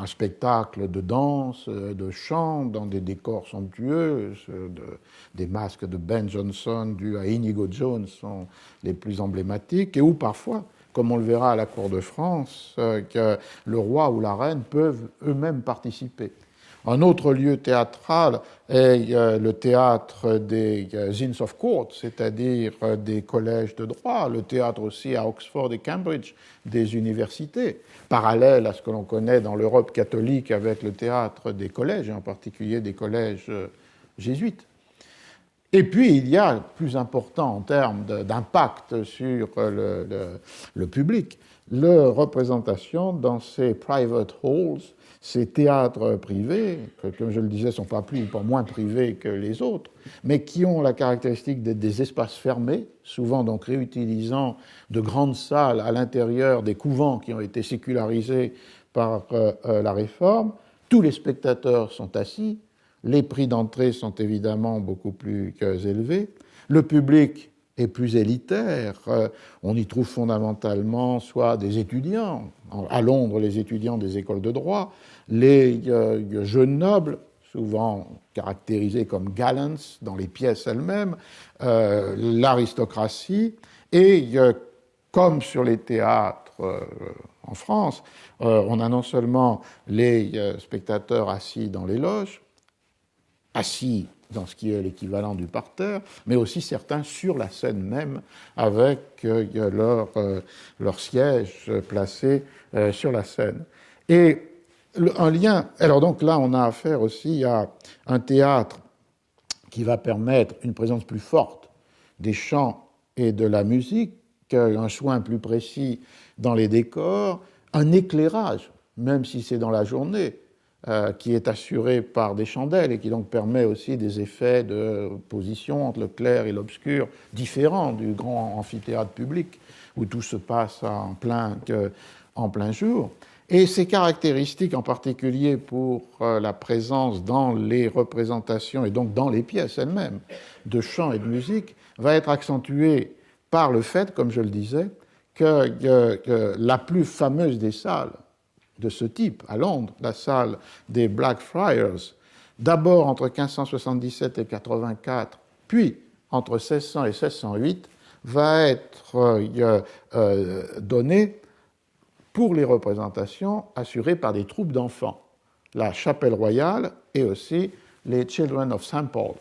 spectacle de danse, de chant, dans des décors somptueux. Des masques de Ben Jonson dus à Inigo Jones sont les plus emblématiques, et où parfois, comme on le verra à la cour de France, que le roi ou la reine peuvent eux-mêmes participer. Un autre lieu théâtral est le théâtre des Inns of Court, c'est-à-dire des collèges de droit, le théâtre aussi à Oxford et Cambridge des universités, parallèle à ce que l'on connaît dans l'Europe catholique avec le théâtre des collèges, et en particulier des collèges jésuites. Et puis, il y a, plus important en termes d'impact sur le public, la représentation dans ces private halls, ces théâtres privés, que, comme je le disais, ne sont pas plus ou pas moins privés que les autres, mais qui ont la caractéristique d'être des espaces fermés, souvent donc réutilisant de grandes salles à l'intérieur des couvents qui ont été sécularisés par la Réforme. Tous les spectateurs sont assis, les prix d'entrée sont évidemment beaucoup plus élevés, le public est plus élitaire, on y trouve fondamentalement soit des étudiants, à Londres les étudiants des écoles de droit, les jeunes nobles, souvent caractérisés comme gallants dans les pièces elles-mêmes, l'aristocratie, et comme sur les théâtres en France, on a non seulement les spectateurs assis dans les loges, assis dans ce qui est l'équivalent du parterre, mais aussi certains sur la scène même, avec leur siège placé sur la scène. Et un lien... Alors donc là, on a affaire aussi à un théâtre qui va permettre une présence plus forte des chants et de la musique, un soin plus précis dans les décors, un éclairage, même si c'est dans la journée, qui est assuré par des chandelles et qui donc permet aussi des effets de position entre le clair et l'obscur différents du grand amphithéâtre public où tout se passe en plein jour. Et ces caractéristiques, en particulier pour la présence dans les représentations et donc dans les pièces elles-mêmes de chant et de musique, va être accentuée par le fait, comme je le disais, que la plus fameuse des salles de ce type, à Londres, la salle des Blackfriars, d'abord entre 1577 et 84, puis entre 1600 et 1608, va être donnée pour les représentations assurées par des troupes d'enfants, la Chapelle Royale et aussi les Children of St. Paul,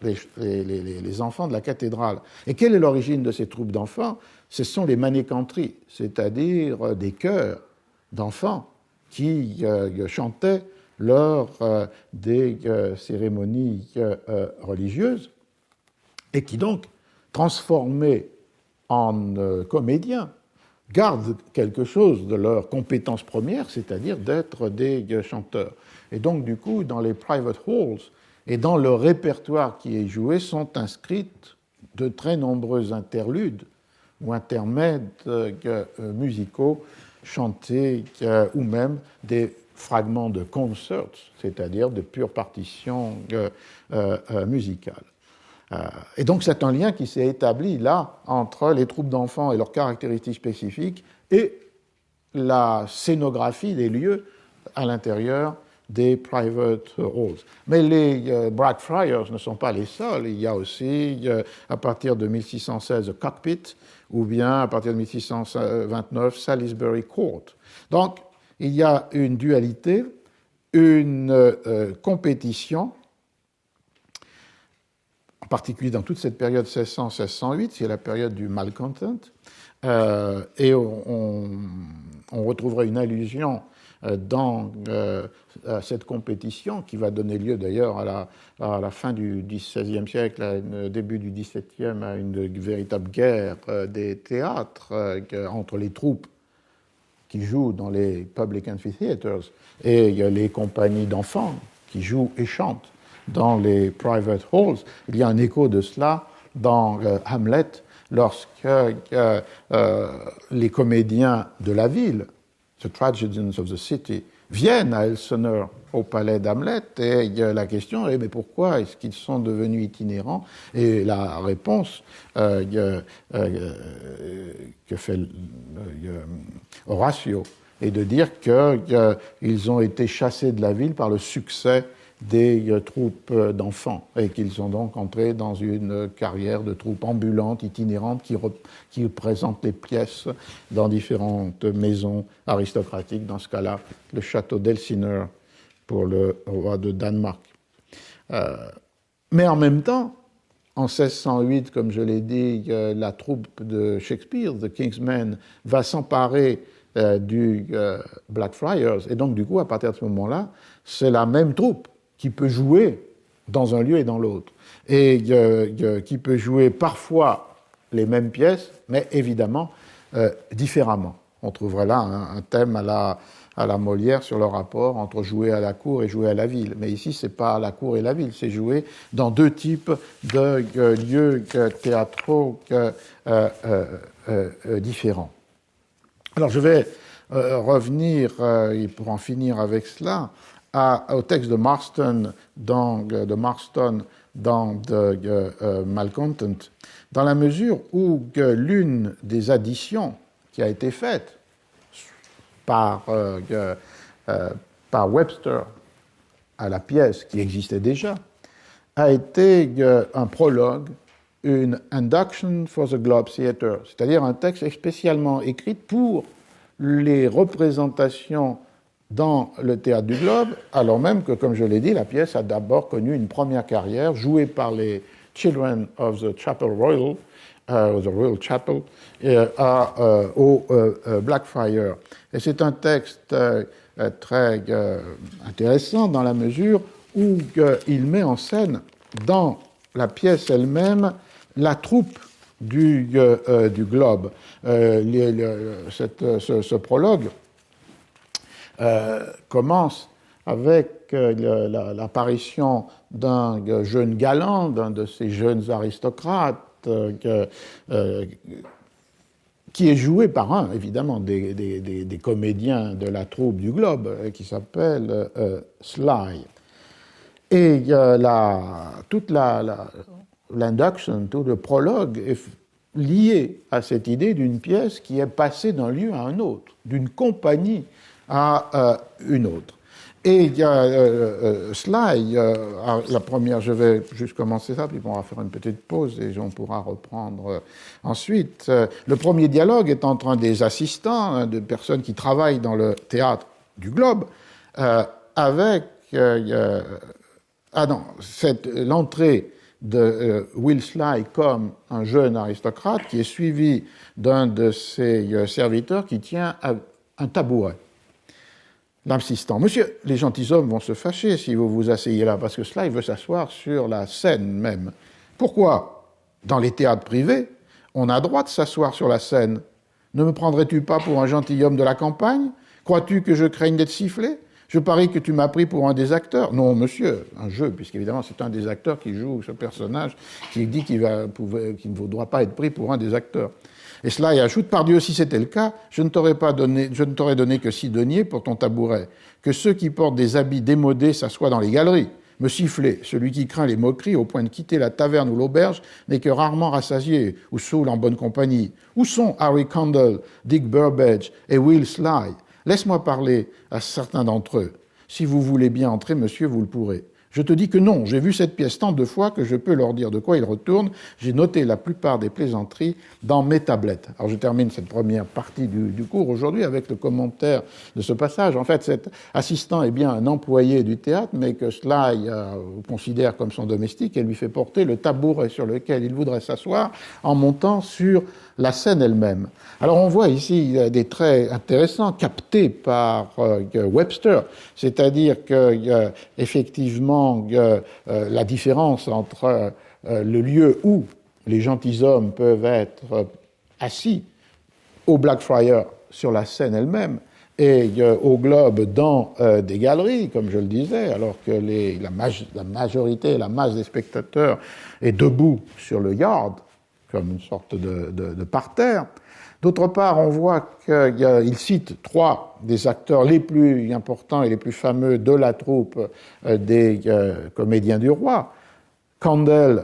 les enfants de la cathédrale. Et quelle est l'origine de ces troupes d'enfants? Ce sont les manécanteries, c'est-à-dire des chœurs d'enfants qui chantaient lors des cérémonies religieuses et qui donc, transformés en comédiens, gardent quelque chose de leur compétence première, c'est-à-dire d'être des chanteurs. Et donc, du coup, dans les private halls et dans le répertoire qui est joué, sont inscrites de très nombreux interludes ou intermèdes musicaux chantés ou même des fragments de concerts, c'est-à-dire de pures partitions musicales. Et donc c'est un lien qui s'est établi là entre les troupes d'enfants et leurs caractéristiques spécifiques et la scénographie des lieux à l'intérieur des private halls. Mais les Blackfriars ne sont pas les seuls. Il y a aussi, à partir de 1616, The Cockpit, ou bien à partir de 1629, Salisbury Court. Donc, il y a une dualité, une compétition, en particulier dans toute cette période 1600-1608, c'est la période du malcontent, et on retrouverait une allusion dans cette compétition qui va donner lieu d'ailleurs à la fin du XVIe siècle, au début du XVIIe, à une véritable guerre des théâtres entre les troupes qui jouent dans les public amphitheaters et les compagnies d'enfants qui jouent et chantent dans les private halls. Il y a un écho de cela dans Hamlet, lorsque les comédiens de la ville, the tragedians of the city, viennent à Elseneur, au palais d'Hamlet, et la question est, mais pourquoi est-ce qu'ils sont devenus itinérants? Et la réponse que fait Horatio est de dire qu'ils ont été chassés de la ville par le succès des troupes d'enfants et qu'ils ont donc entré dans une carrière de troupes ambulantes, itinérantes, qui représentent les pièces dans différentes maisons aristocratiques, dans ce cas-là, le château d'Elsineur pour le roi de Danemark. Mais en même temps, en 1608, comme je l'ai dit, la troupe de Shakespeare, The King's Men, va s'emparer du Blackfriars, et donc du coup, à partir de ce moment-là, c'est la même troupe qui peut jouer dans un lieu et dans l'autre, et qui peut jouer parfois les mêmes pièces, mais évidemment différemment. On trouverait là un thème à la Molière sur le rapport entre jouer à la cour et jouer à la ville. Mais ici, c'est pas la cour et la ville, c'est jouer dans deux types de lieux théâtraux différents. Alors, je vais revenir, et pour en finir avec cela, au texte de Marston dans Malcontent, dans la mesure où l'une des additions qui a été faite par Webster à la pièce qui existait déjà a été un prologue, une Induction for the Globe Theatre, c'est-à-dire un texte spécialement écrit pour les représentations dans le théâtre du Globe, alors même que, comme je l'ai dit, la pièce a d'abord connu une première carrière jouée par les Children of the Chapel Royal, the Royal Chapel, au Blackfriars. Et c'est un texte très intéressant dans la mesure où il met en scène, dans la pièce elle-même, la troupe du Globe. Ce prologue commence avec l'apparition d'un jeune galant, d'un de ces jeunes aristocrates, qui est joué par un, évidemment, des comédiens de la troupe du Globe, qui s'appelle Sly. Et toute l'induction, tout le prologue est lié à cette idée d'une pièce qui est passée d'un lieu à un autre, d'une compagnie à une autre. Et il y a Sly, la première, je vais juste commencer ça, puis on va faire une petite pause et on pourra reprendre ensuite. Le premier dialogue est entre un des assistants, de personnes qui travaillent dans le théâtre du Globe, avec l'entrée de Will Sly comme un jeune aristocrate qui est suivi d'un de ses serviteurs qui tient un tabouret. L'assistant. Monsieur, les gentilshommes vont se fâcher si vous vous asseyez là, parce que Sly veut s'asseoir sur la scène même. Pourquoi? Dans les théâtres privés, on a droit de s'asseoir sur la scène. Ne me prendrais-tu pas pour un gentilhomme de la campagne? Crois-tu que je craigne d'être sifflé? Je parie que tu m'as pris pour un des acteurs. Non, monsieur, un jeu, puisqu'évidemment c'est un des acteurs qui joue ce personnage qui dit qu'il ne doit pas être pris pour un des acteurs. Et Sly ajoute, pardieu, si c'était le cas, je ne t'aurais donné que 6 deniers pour ton tabouret. Que ceux qui portent des habits démodés s'assoient dans les galeries. Me siffler, celui qui craint les moqueries au point de quitter la taverne ou l'auberge n'est que rarement rassasié ou saoul en bonne compagnie. Où sont Harry Condell, Dick Burbage et Will Sly? Laisse-moi parler à certains d'entre eux. Si vous voulez bien entrer, monsieur, vous le pourrez. Je te dis que non, j'ai vu cette pièce tant de fois que je peux leur dire de quoi ils retournent. J'ai noté la plupart des plaisanteries dans mes tablettes. Alors je termine cette première partie du cours aujourd'hui avec le commentaire de ce passage. En fait, cet assistant est bien un employé du théâtre, mais que Sly considère comme son domestique et lui fait porter le tabouret sur lequel il voudrait s'asseoir en montant sur la scène elle-même. Alors on voit ici des traits intéressants captés par Webster, c'est-à-dire que effectivement la différence entre le lieu où les gentilshommes peuvent être assis au Blackfriars sur la scène elle-même et au Globe dans des galeries, comme je le disais, alors que la majorité, la masse des spectateurs est debout sur le Yard, comme une sorte de parterre. D'autre part, on voit qu'il cite trois des acteurs les plus importants et les plus fameux de la troupe des comédiens du roi. Candel,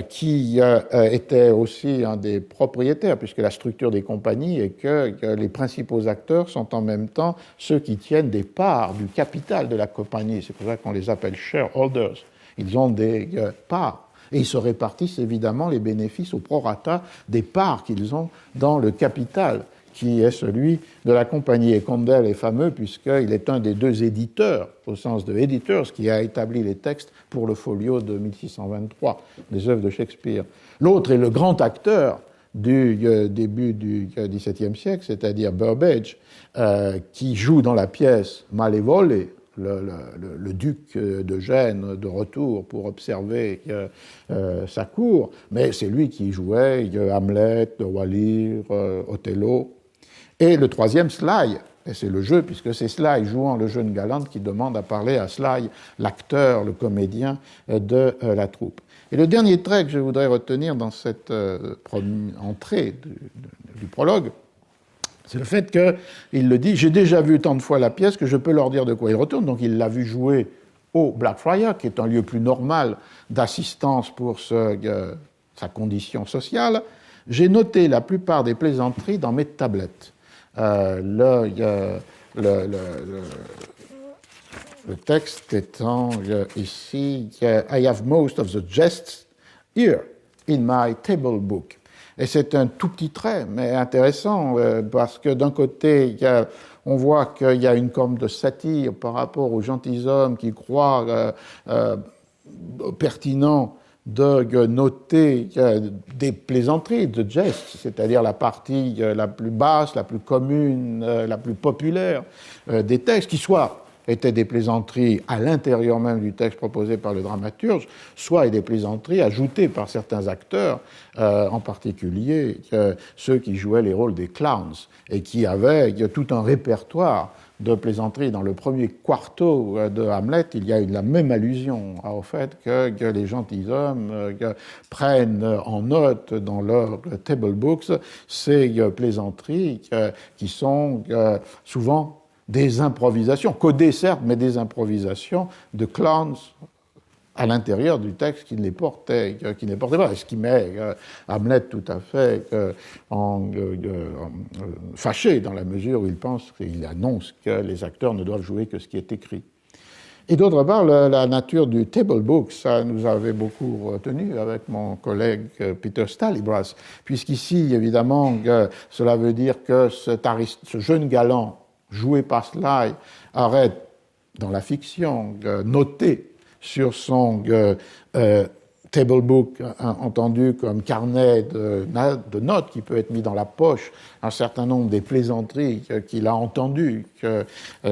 qui était aussi un des propriétaires, puisque la structure des compagnies est que les principaux acteurs sont en même temps ceux qui tiennent des parts du capital de la compagnie. C'est pour ça qu'on les appelle shareholders. Ils ont des parts. Et ils se répartissent évidemment les bénéfices au prorata des parts qu'ils ont dans le capital, qui est celui de la compagnie. Et Condell est fameux puisqu'il est un des deux éditeurs, au sens de editors, qui a établi les textes pour le folio de 1623, des œuvres de Shakespeare. L'autre est le grand acteur du début du XVIIe siècle, c'est-à-dire Burbage, qui joue dans la pièce Malevole, le duc de Gênes de retour pour observer sa cour, mais c'est lui qui jouait Hamlet, Roi Lear, Othello. Et le troisième, Sly, et c'est le jeu, puisque c'est Sly jouant le jeune galant qui demande à parler à Sly, l'acteur, le comédien de la troupe. Et le dernier trait que je voudrais retenir dans cette entrée du prologue, c'est le fait qu'il le dit, j'ai déjà vu tant de fois la pièce que je peux leur dire de quoi il retourne. Donc il l'a vu jouer au Blackfriars, qui est un lieu plus normal d'assistance pour sa condition sociale. J'ai noté la plupart des plaisanteries dans mes tablettes. Le texte étant ici, I have most of the jests here in my table book. Et c'est un tout petit trait, mais intéressant, parce que d'un côté, on voit qu'il y a une forme de satire par rapport aux gentilshommes qui croient pertinent de noter des plaisanteries, de gestes, c'est-à-dire la partie la plus basse, la plus commune, la plus populaire des textes, qui soit étaient des plaisanteries à l'intérieur même du texte proposé par le dramaturge, soit des plaisanteries ajoutées par certains acteurs, en particulier ceux qui jouaient les rôles des clowns, et qui avaient tout un répertoire de plaisanteries. Dans le premier quarto de Hamlet, il y a la même allusion au fait que les gentilshommes prennent en note dans leurs table books ces plaisanteries qui sont souvent des improvisations, codées certes, mais des improvisations de clowns à l'intérieur du texte qui ne les portait pas, ce qui met Hamlet tout à fait fâché dans la mesure où il pense qu'il annonce que les acteurs ne doivent jouer que ce qui est écrit. Et d'autre part, la nature du table book, ça nous avait beaucoup retenu avec mon collègue Peter Stalybras, puisqu'ici, évidemment, cela veut dire que ce jeune galant joué par Sly aurait, dans la fiction, noté sur son table book, entendu comme carnet de notes qui peut être mis dans la poche, un certain nombre des plaisanteries qu'il a entendues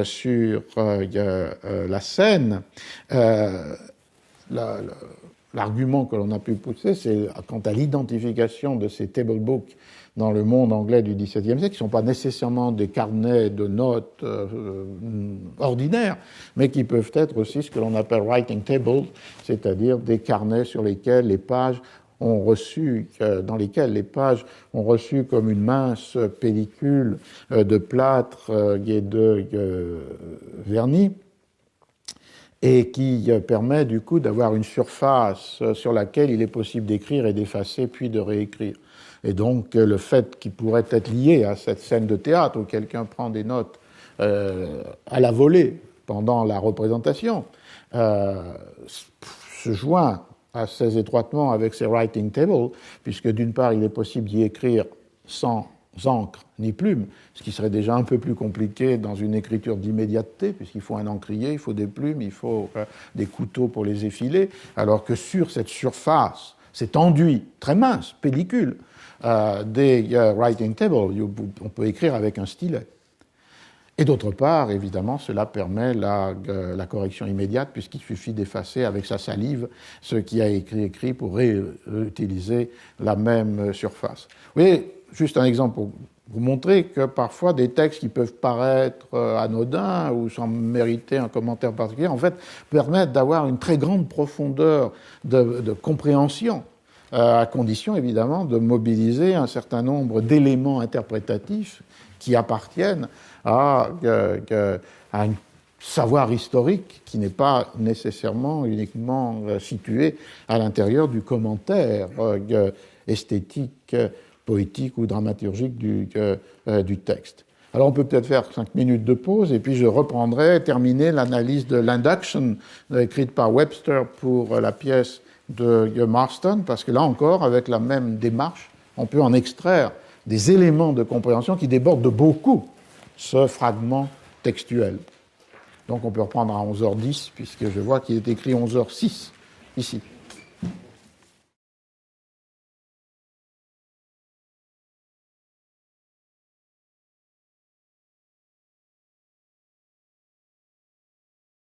sur la scène. L'argument que l'on a pu pousser, c'est quant à l'identification de ces table books dans le monde anglais du XVIIe siècle, qui ne sont pas nécessairement des carnets de notes ordinaires, mais qui peuvent être aussi ce que l'on appelle writing tables, c'est-à-dire des carnets sur lesquels les pages ont reçu, dans lesquels les pages ont reçu comme une mince pellicule de plâtre et de vernis, et qui permet du coup d'avoir une surface sur laquelle il est possible d'écrire et d'effacer, puis de réécrire. Et donc le fait qu'il pourrait être lié à cette scène de théâtre où quelqu'un prend des notes à la volée pendant la représentation, se joint assez étroitement avec ces writing tables, puisque d'une part, il est possible d'y écrire sans encre ni plume, ce qui serait déjà un peu plus compliqué dans une écriture d'immédiateté, puisqu'il faut un encrier, il faut des plumes, il faut des couteaux pour les effiler, alors que sur cette surface, cet enduit très mince, pellicule, des writing tables, on peut écrire avec un stylet. Et d'autre part, évidemment, cela permet la correction immédiate, puisqu'il suffit d'effacer avec sa salive ce qui a écrit pour réutiliser la même surface. Vous voyez, juste un exemple pour vous montrer que parfois des textes qui peuvent paraître anodins ou sans mériter un commentaire particulier, en fait, permettent d'avoir une très grande profondeur de compréhension, à condition évidemment de mobiliser un certain nombre d'éléments interprétatifs qui appartiennent à un savoir historique qui n'est pas nécessairement uniquement situé à l'intérieur du commentaire esthétique, poétique ou dramaturgique du texte. Alors on peut peut-être faire 5 minutes de pause et puis je reprendrai, terminer l'analyse de l'induction écrite par Webster pour la pièce de Marston, parce que là encore, avec la même démarche, on peut en extraire des éléments de compréhension qui débordent de beaucoup ce fragment textuel. Donc on peut reprendre à 11h10, puisque je vois qu'il est écrit 11h06 ici.